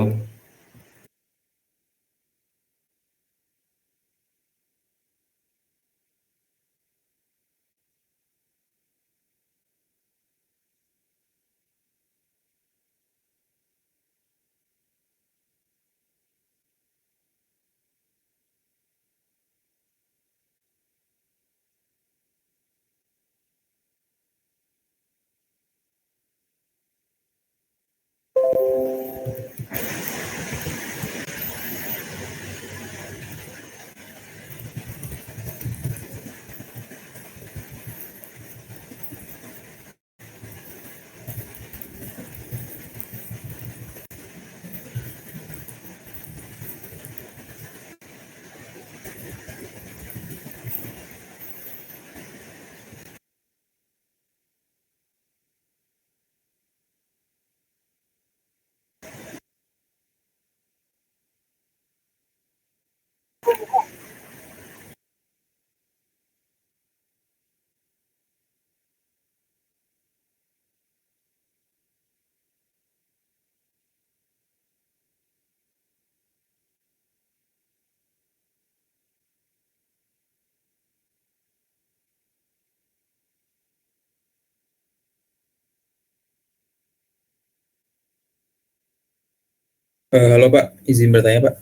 Halo Pak, izin bertanya Pak.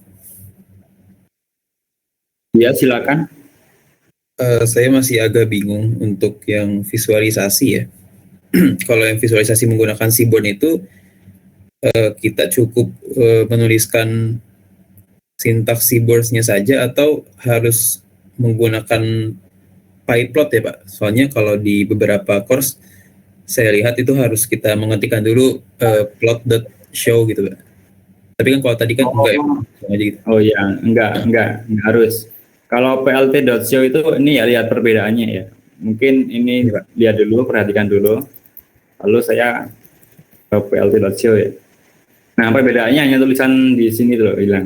Ya, silakan. Saya masih agak bingung untuk yang visualisasi ya. Kalau yang visualisasi menggunakan Seaborn itu, kita cukup menuliskan sintaks Seaborn-nya saja atau harus menggunakan pyplot ya Pak? Soalnya kalau di beberapa course saya lihat itu harus kita mengetikkan dulu plot.show gitu Pak. Tapi kan kalau tadi kan enggak ya, Oh, langsung aja gitu. oh ya, enggak harus. Kalau plt.show itu ini ya lihat perbedaannya ya. Mungkin ini Iya Pak. lihat dulu, perhatikan dulu. Lalu saya ke plt.show ya. Nah, perbedaannya hanya tulisan di sini tuh hilang.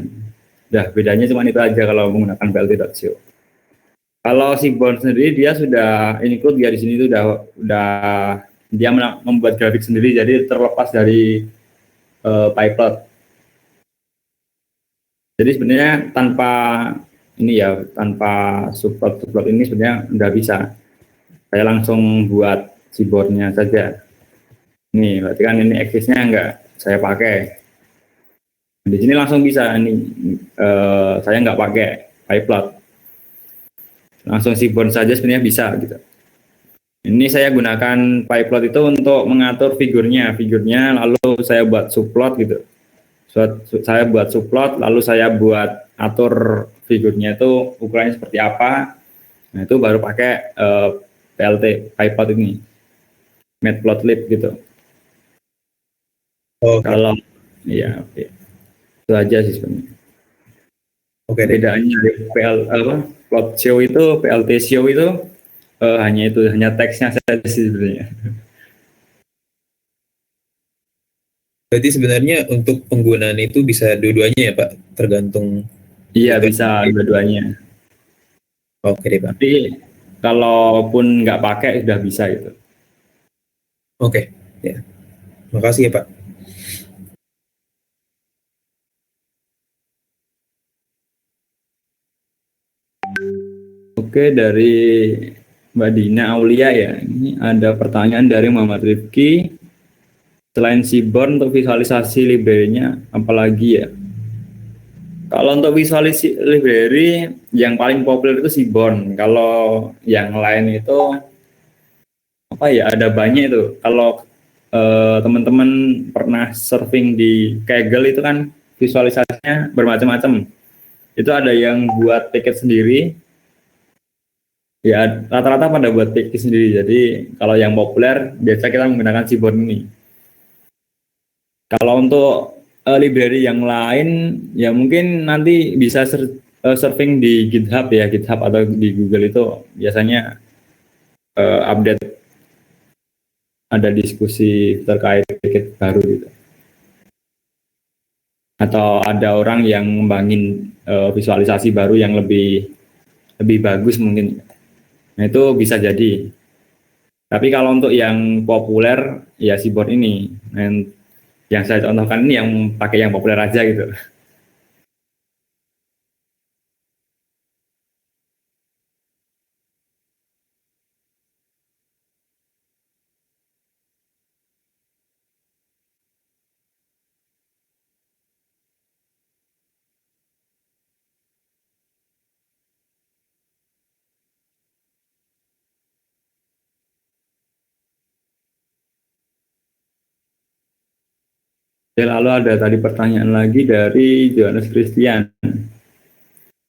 Dah, bedanya cuma itu aja kalau menggunakan plt.show. Kalau si Bond sendiri dia sudah include dia di sini tuh udah dia membuat grafik sendiri jadi terlepas dari Pyplot. Jadi sebenarnya tanpa ini ya tanpa support ini sebenarnya udah bisa. Saya langsung buat keyboardnya saja. Nih, berarti kan ini eksisnya enggak saya pakai. Di sini langsung bisa ini saya nggak pakai Pyplot. Langsung keyboard saja sebenarnya bisa gitu. Ini saya gunakan pyplot itu untuk mengatur figurnya, lalu saya buat subplot gitu. Saya buat subplot, lalu saya buat atur figurnya itu ukurannya seperti apa. Nah itu baru pakai PLT pyplot ini, matplotlib gitu. Oke, Kalau ya oke. Itu aja sih sebenarnya. oke deh. Bedanya dari plot show itu, PLT show itu hanya teksnya saja sih sebenarnya. Berarti sebenarnya untuk penggunaan itu bisa dua-duanya ya Pak, tergantung Iya kebutuhan. bisa dua-duanya. Oke deh Pak. Tapi kalaupun nggak pakai sudah bisa gitu. Oke, ya. Makasih ya Pak. Oke, dari Mbak Dina Aulia ya. Ini ada pertanyaan dari Muhammad Rifki. Selain Seaborn untuk visualisasi library-nya apalagi ya? Kalau untuk visualisasi library yang paling populer itu Seaborn. Kalau yang lain itu apa ya? Ada banyak itu. Kalau teman-teman pernah surfing di Kaggle itu kan visualisasinya bermacam-macam. Itu ada yang buat tiket sendiri, ya rata-rata pada buat tiket sendiri. Jadi kalau yang populer biasa kita menggunakan Seaborn ini. Kalau untuk library yang lain ya mungkin nanti bisa surfing di GitHub ya, GitHub atau di Google itu biasanya update, ada diskusi terkait tiket baru gitu. Atau ada orang yang ngembangin visualisasi baru yang lebih lebih bagus mungkin. Nah itu bisa jadi. Tapi kalau untuk yang populer ya Seaborn ini. Dan yang saya contohkan ini yang pakai yang populer aja gitu. Oke, lalu ada tadi pertanyaan lagi dari Johannes Christian.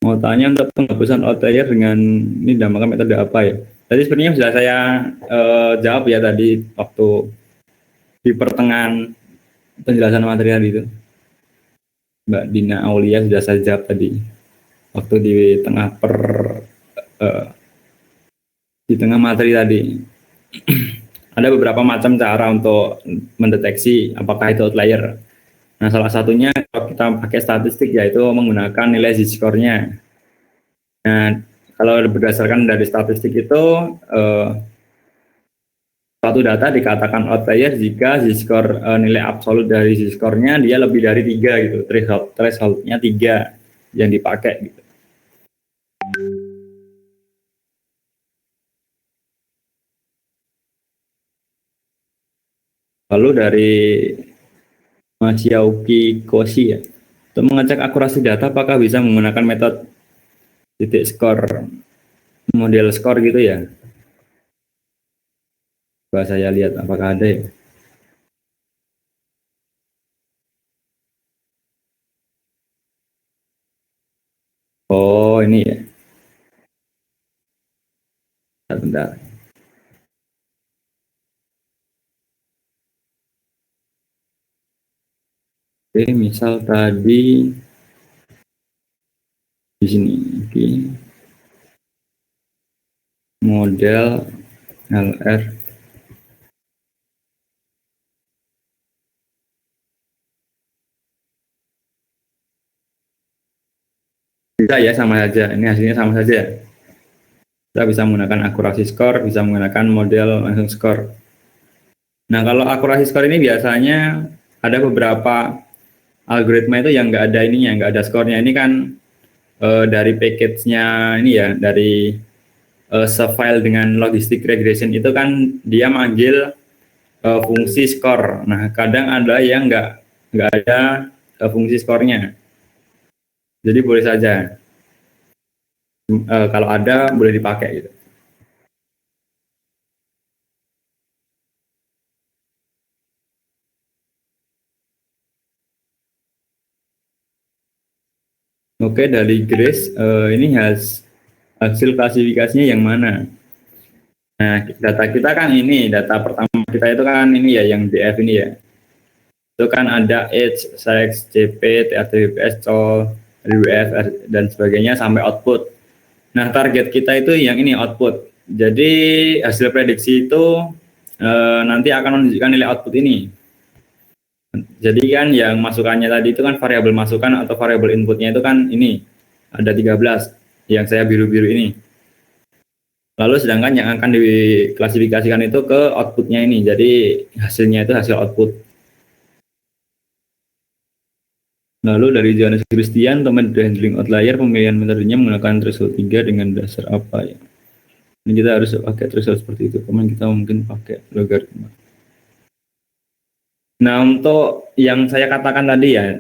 Mau tanya untuk penghapusan outlier dengan ini dinamakan metode apa ya? Tadi sebenarnya sudah saya jawab ya tadi waktu di pertengahan penjelasan material itu. Mbak Dina Aulia sudah saya jawab tadi waktu eh, di tengah materi tadi. Ada beberapa macam cara untuk mendeteksi apakah itu outlier. Nah, salah satunya kalau kita pakai statistik yaitu menggunakan nilai z-score-nya. Nah, kalau berdasarkan dari statistik itu suatu data dikatakan outlier jika z-score nilai absolut dari z-score-nya dia lebih dari 3 gitu. Threshold-nya 3 yang dipakai gitu. Lalu dari Mas Yauki Koshi ya. Untuk mengecek akurasi data, apakah bisa menggunakan metode titik skor, model skor gitu ya? Coba saya lihat apakah ada ya. Oh ini ya, bentar. Oke, misal tadi di sini, oke. Model LR. Bisa ya, sama saja. Ini hasilnya sama saja. Kita bisa menggunakan akurasi skor, bisa menggunakan model langsung skor. Nah, kalau akurasi skor ini biasanya ada beberapa algoritma itu yang nggak ada ininya, nggak ada skornya. Ini kan dari package-nya ini ya, dari file dengan logistic regression itu kan dia manggil fungsi skor. Nah, kadang ada yang nggak ada fungsi skornya. Jadi boleh saja kalau ada boleh dipakai gitu. Oke, dari Grace ini hasil klasifikasinya yang mana? Nah, data kita kan ini, data pertama kita itu kan ini ya, yang DF ini ya. Itu kan ada age, sex, CP, TRTBPS, COL, RWF, dan sebagainya sampai output. Nah, target kita itu yang ini output. Jadi hasil prediksi itu nanti akan menunjukkan nilai output ini. Jadi kan yang masukannya tadi itu kan variabel masukan atau variabel inputnya itu kan ini ada 13 yang saya biru-biru ini. Lalu sedangkan yang akan diklasifikasikan itu ke outputnya ini. Jadi hasilnya itu hasil output. Lalu dari Johannes Christian, untuk handling outlier, pemilihan metodenya menggunakan threshold 3 dengan dasar apa ya? Ini kita harus pakai threshold seperti itu. Kemarin kita mungkin pakai logaritma. Nah, untuk yang saya katakan tadi ya,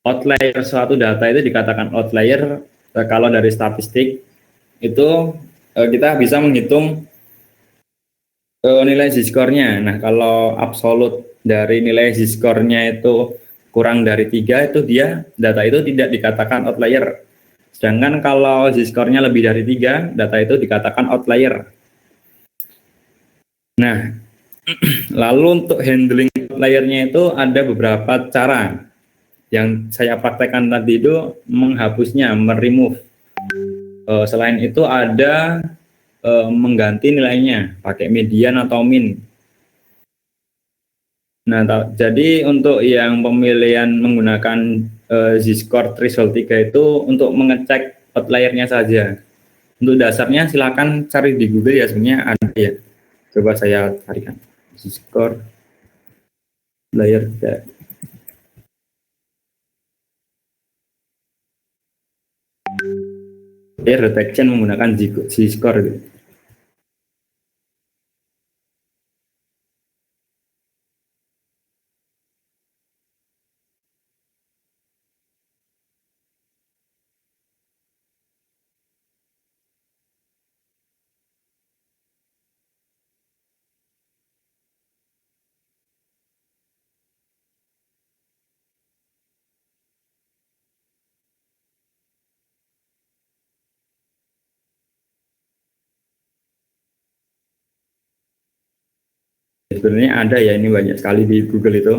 outlier suatu data itu dikatakan outlier kalau dari statistik itu kita bisa menghitung nilai z-score-nya. Nah, kalau absolut dari nilai z-score-nya itu kurang dari 3 itu dia data itu tidak dikatakan outlier. Sedangkan kalau z-score-nya lebih dari 3, data itu dikatakan outlier. Nah, lalu untuk handling outlier-nya itu ada beberapa cara. Yang saya praktekkan tadi itu menghapusnya, meremove. Selain itu ada mengganti nilainya pakai median atau min. Nah, jadi untuk yang pemilihan menggunakan z-score threshold 3 itu untuk mengecek outlier-nya saja. Untuk dasarnya silakan cari di Google ya, sebenarnya ada ya. Coba saya carikan z-score outlier 3. Outlier detection menggunakan z-score gitu. Sebenarnya ada ya, ini banyak sekali di Google itu.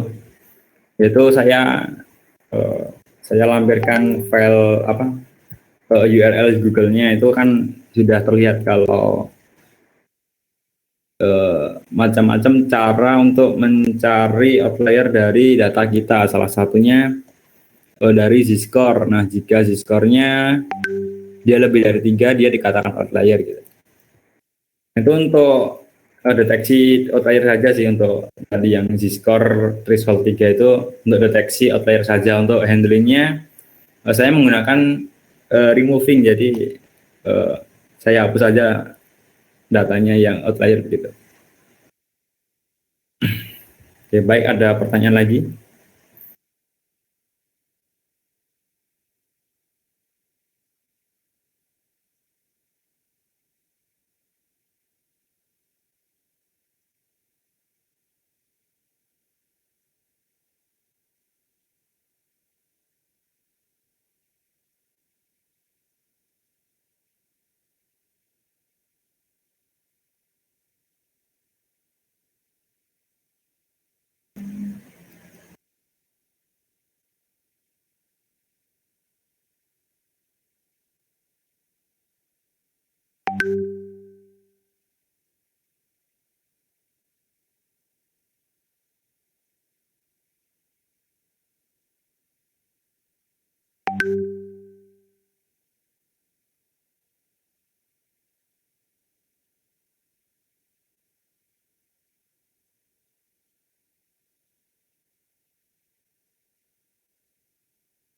Itu saya lampirkan file apa URL Google-nya itu kan sudah terlihat kalau macam-macam cara untuk mencari outlier dari data kita. Salah satunya dari z-score. Nah, jika z-score-nya dia lebih dari 3, dia dikatakan outlier gitu. Itu untuk deteksi outlier saja sih, untuk tadi yang z-score threshold 3 itu untuk deteksi outlier saja. Untuk handlingnya saya menggunakan removing, jadi saya hapus saja datanya yang outlier gitu. Oke, baik, ada pertanyaan lagi?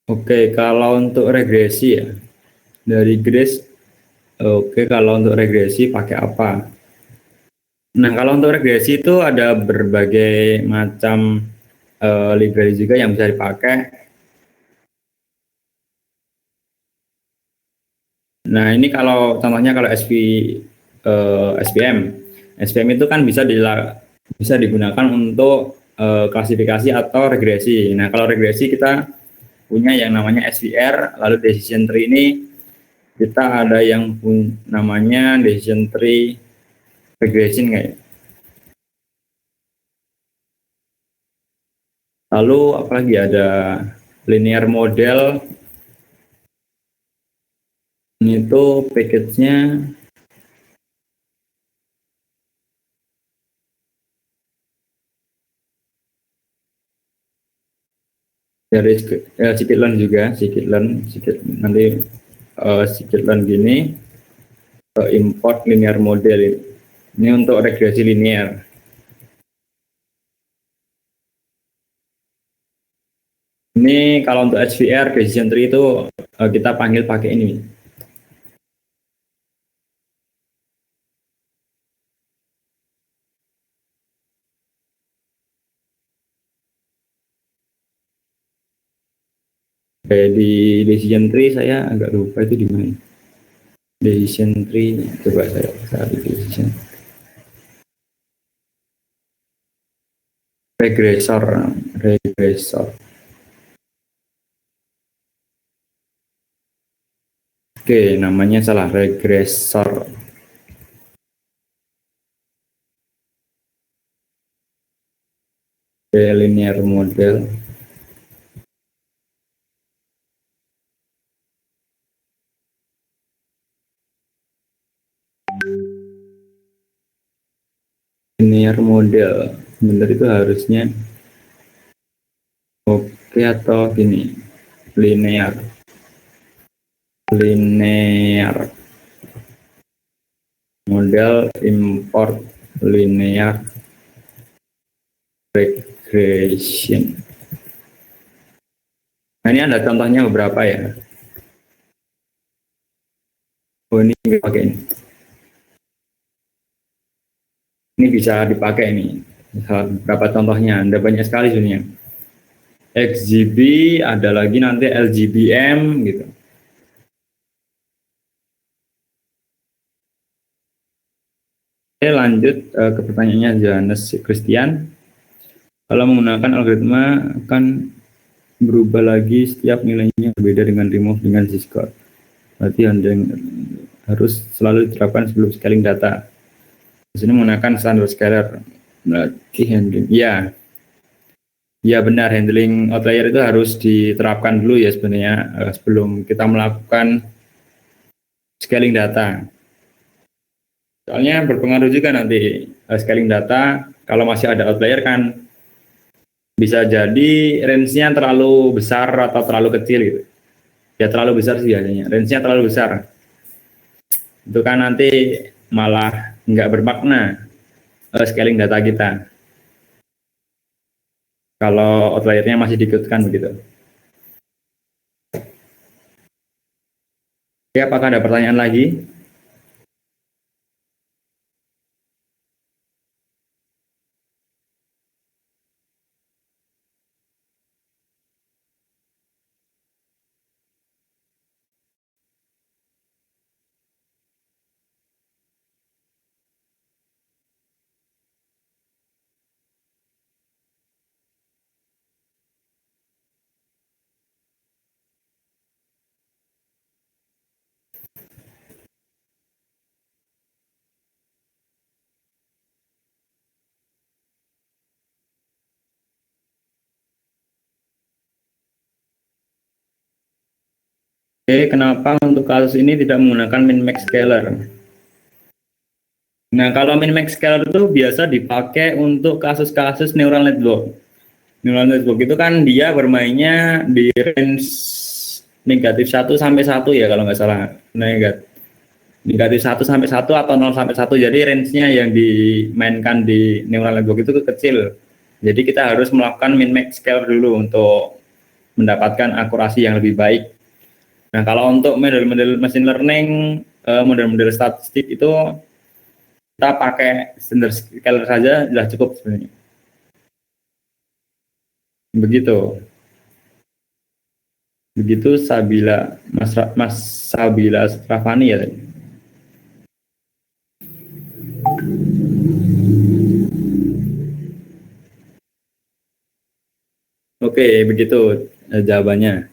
Oke, kalau untuk regresi ya, dari Grace, oke, kalau untuk regresi pakai apa? Nah, kalau untuk regresi itu ada berbagai macam library juga yang bisa dipakai. Nah, ini kalau contohnya kalau SPM. SPM itu kan bisa digunakan untuk klasifikasi atau regresi. Nah, kalau regresi kita punya yang namanya SVR, lalu decision tree ini kita ada yang namanya decision tree regression kayak. Lalu apalagi ada linear model, ini tuh package-nya dari scikit-learn juga, scikit-learn nanti scikit-learn gini import linear model ini untuk regresi linear. Ini kalau untuk SVR decision tree itu kita panggil pakai ini. Di decision tree saya agak lupa itu di mana. Decision tree coba saya cari decision. Regresor. Oke, namanya salah, regresor. Linear model. Linear model, benar itu harusnya oke atau gini, linear model import linear regression. Nah, ini ada contohnya beberapa ya. Oh, ini pakai ini. Ini bisa dipakai ini. Beberapa contohnya, ada banyak sekali sebenarnya. XGB, ada lagi nanti LGBM gitu. Oke, lanjut ke pertanyaannya Johannes Christian. Kalau menggunakan algoritma akan berubah lagi setiap nilainya berbeda dengan remove dengan Z-score. Berarti harus selalu diterapkan sebelum scaling data. Di sini menggunakan standard scaler. Berarti handling, ya benar, handling outlier itu harus diterapkan dulu ya sebenarnya sebelum kita melakukan scaling data. Soalnya berpengaruh juga nanti scaling data, kalau masih ada outlier kan bisa jadi range-nya terlalu besar atau terlalu kecil gitu. Ya terlalu besar sih biasanya, range-nya terlalu besar. Itu kan nanti malah nggak bermakna scaling data kita. Kalau outlier-nya masih diikutkan begitu. Oke, apakah ada pertanyaan lagi? Oke, kenapa untuk kasus ini tidak menggunakan min-max scaler? Nah, kalau min-max scaler itu biasa dipakai untuk kasus-kasus neural network. Neural network itu kan dia bermainnya di range negatif 1 sampai 1 ya kalau nggak salah. Negatif 1 sampai 1 atau 0 sampai 1. Jadi range-nya yang dimainkan di neural network itu kecil. Jadi kita harus melakukan min-max scaler dulu untuk mendapatkan akurasi yang lebih baik. Nah, kalau untuk model-model machine learning, model-model statistik itu kita pakai standard scaler saja sudah cukup sebenarnya. Begitu. Begitu Sabila, Mas Sabila Strafani ya. Oke, begitu jawabannya.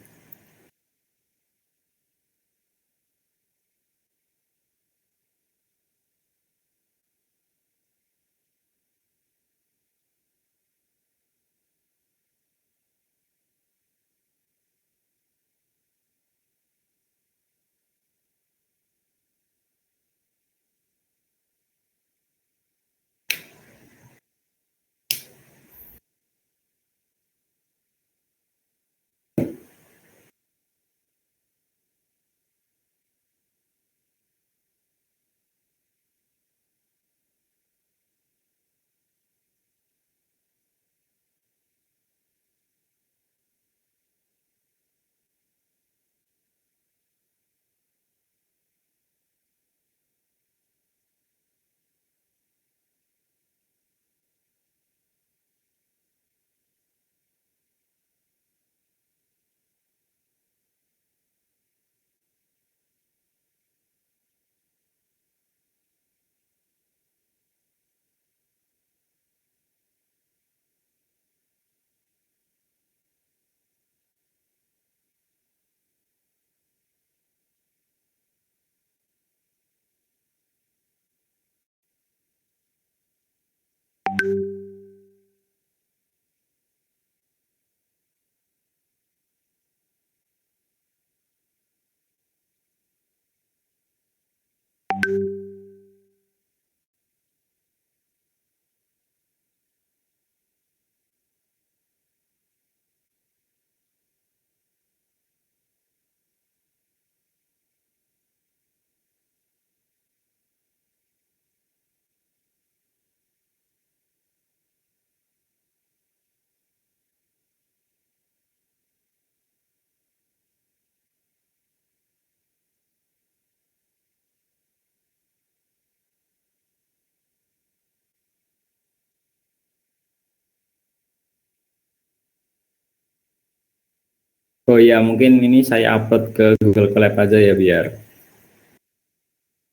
Oh iya, mungkin ini saya upload ke Google Colab aja ya biar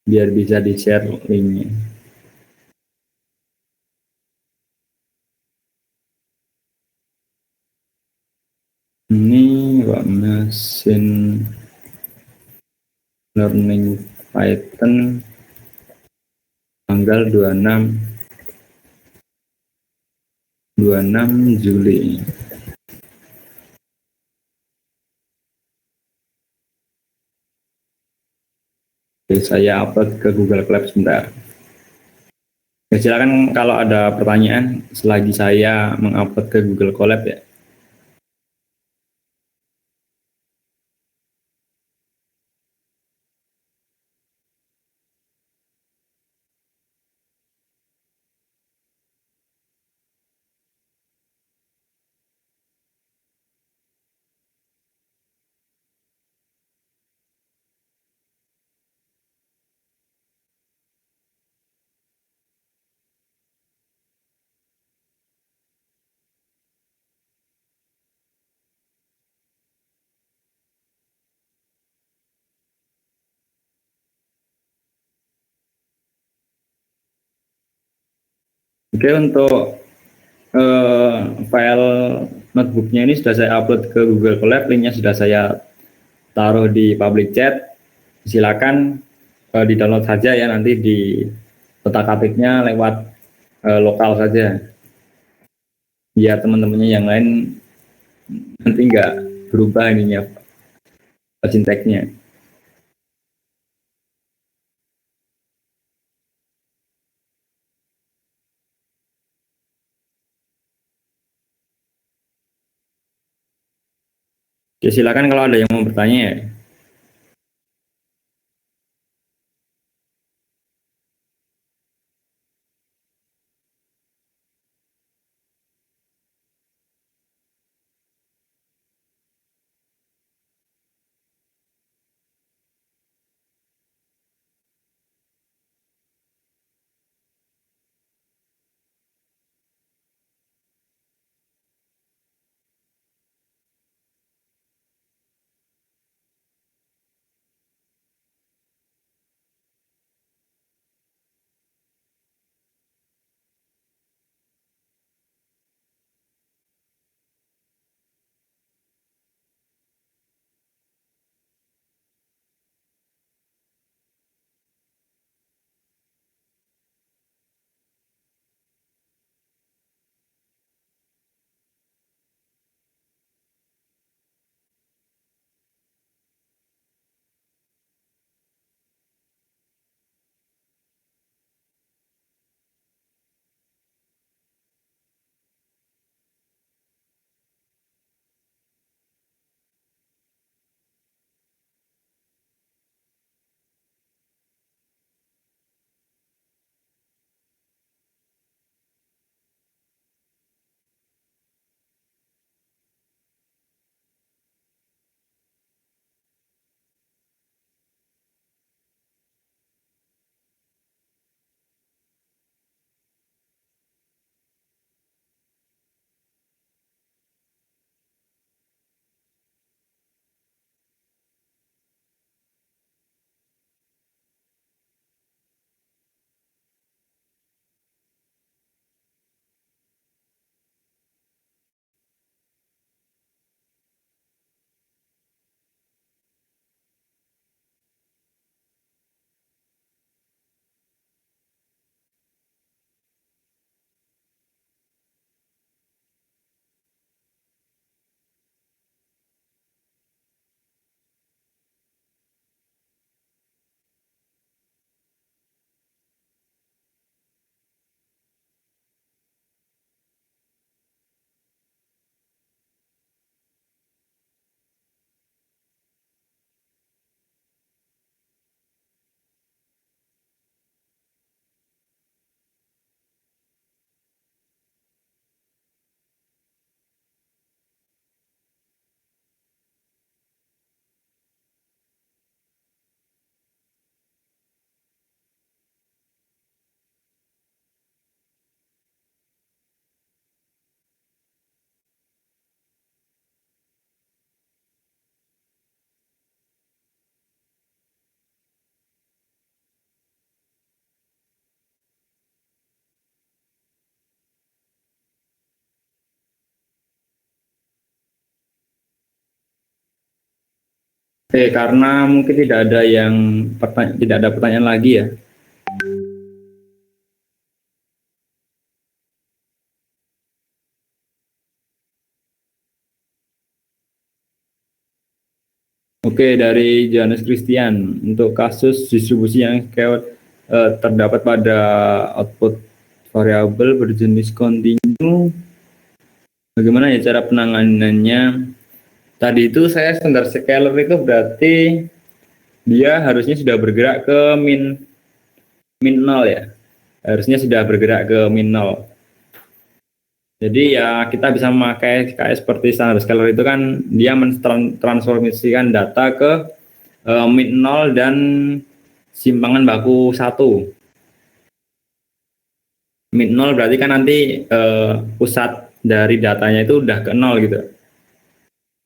biar bisa di-share linknya. Ini Pak Mesin Learning Python tanggal 26 Juli. Oke, saya upload ke Google Colab sebentar. Ya, silakan kalau ada pertanyaan selagi saya mengupload ke Google Colab ya. Oke, untuk eh, file notebooknya ini sudah saya upload ke Google Colab, linknya sudah saya taruh di public chat. Silakan di download saja ya, nanti di otak-atiknya lewat lokal saja biar teman-temannya yang lain nanti nggak berubah ininya sinteksnya. Oke, silakan kalau ada yang mau bertanya ya. Karena mungkin tidak ada pertanyaan lagi ya. Oke, dari Johannes Christian, untuk kasus distribusi yang chaos terdapat pada output variabel berjenis kontinu, bagaimana ya cara penanganannya? Tadi itu saya standar scalar itu berarti dia harusnya sudah bergerak ke min 0 ya. Harusnya sudah bergerak ke min 0. Jadi ya kita bisa memakai kayak seperti standar scalar itu kan dia mentransformasikan data ke min 0 dan simpangan baku 1. Min 0 berarti kan nanti pusat dari datanya itu udah ke 0 gitu.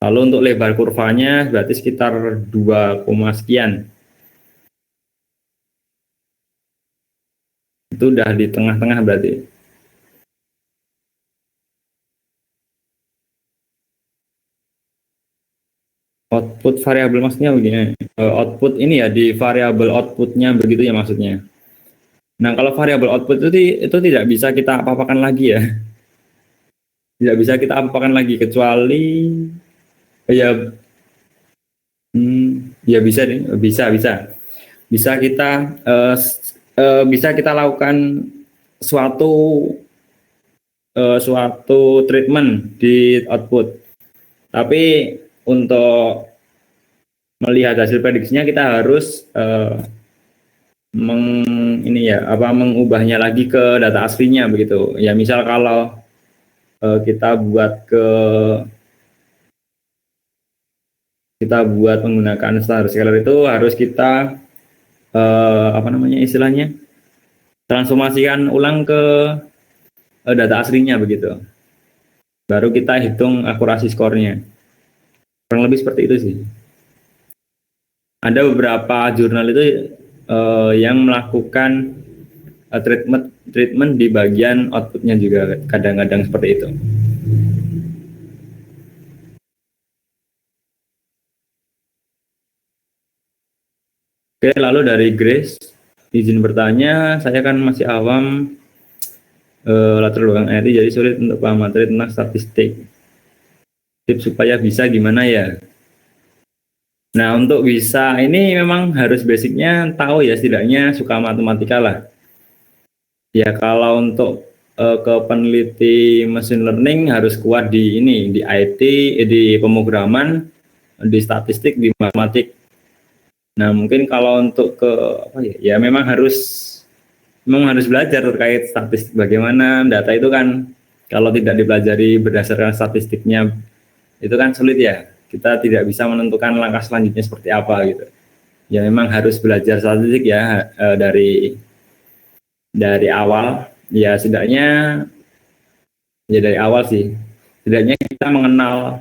Lalu untuk lebar kurvanya berarti sekitar 2, sekian. Itu udah di tengah-tengah berarti. Output variabel maksudnya begini. Output ini ya di variabel outputnya begitu ya maksudnya. Nah kalau variabel output itu tidak bisa kita apa-apakan lagi ya. Tidak bisa kita apa-apakan lagi kecuali ya ya bisa nih, bisa kita bisa kita lakukan suatu suatu treatment di output. Tapi untuk melihat hasil prediksinya kita harus mengubahnya lagi ke data aslinya begitu. Ya misal kalau kita buat menggunakan standar scalar itu harus kita istilahnya transformasikan ulang ke data aslinya begitu. Baru kita hitung akurasi skornya. Kurang lebih seperti itu sih. Ada beberapa jurnal itu yang melakukan treatment di bagian outputnya juga kadang-kadang seperti itu. Oke, lalu dari Grace, izin bertanya, saya kan masih awam latar belakang IT, jadi sulit untuk paham materi tentang statistik. Tips supaya bisa gimana ya? Nah, untuk bisa ini memang harus basicnya tahu ya, setidaknya suka matematika lah. Ya kalau untuk ke peneliti machine learning harus kuat di ini, di IT, di pemrograman, di statistik, di matematik. Nah, mungkin kalau untuk ke ya memang harus belajar terkait statistik bagaimana data itu kan kalau tidak dipelajari berdasarkan statistiknya itu kan sulit ya. Kita tidak bisa menentukan langkah selanjutnya seperti apa gitu. Ya memang harus belajar statistik ya dari awal. Ya setidaknya ya dari awal sih. Setidaknya kita mengenal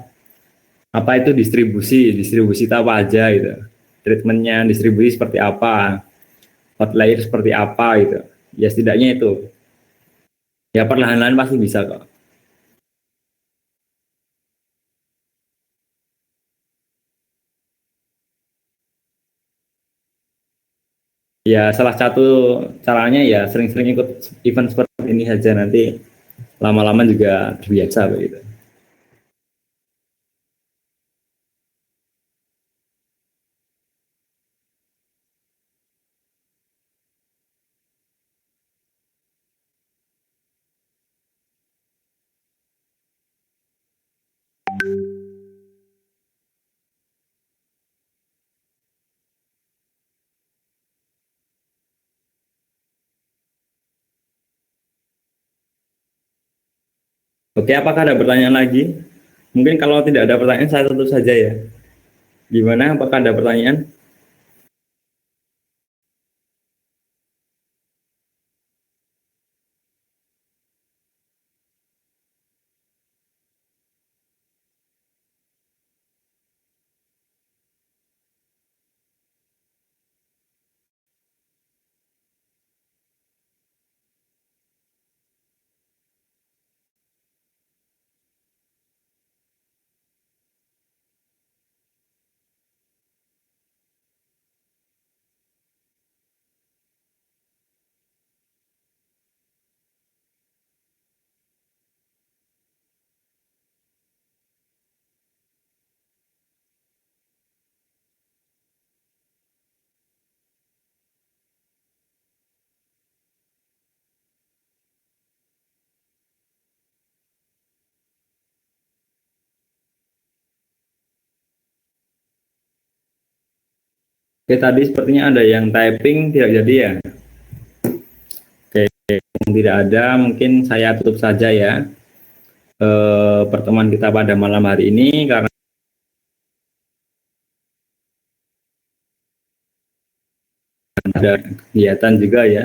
apa itu distribusi itu apa aja gitu. Treatmentnya distribusi seperti apa, outlier seperti apa gitu. Ya setidaknya itu. Ya perlahan-lahan pasti bisa kok. Ya salah satu caranya ya sering-sering ikut event seperti ini saja, nanti lama-lama juga terbiasa begitu. Oke, apakah ada pertanyaan lagi? Mungkin kalau tidak ada pertanyaan saya tutup saja ya. Gimana? Apakah ada pertanyaan? Oke, tadi sepertinya ada yang typing tidak jadi ya. Oke, tidak ada, mungkin saya tutup saja ya pertemuan kita pada malam hari ini karena ada kegiatan juga ya.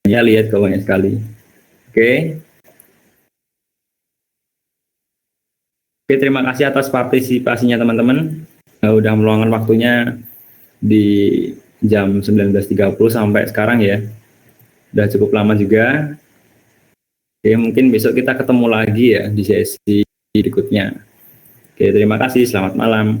Hanya lihat banyak sekali. Oke. Oke, terima kasih atas partisipasinya teman-teman. Udah meluangkan waktunya di jam 19.30 sampai sekarang ya. Udah cukup lama juga. Oke, mungkin besok kita ketemu lagi ya di sesi berikutnya. Oke, terima kasih. Selamat malam.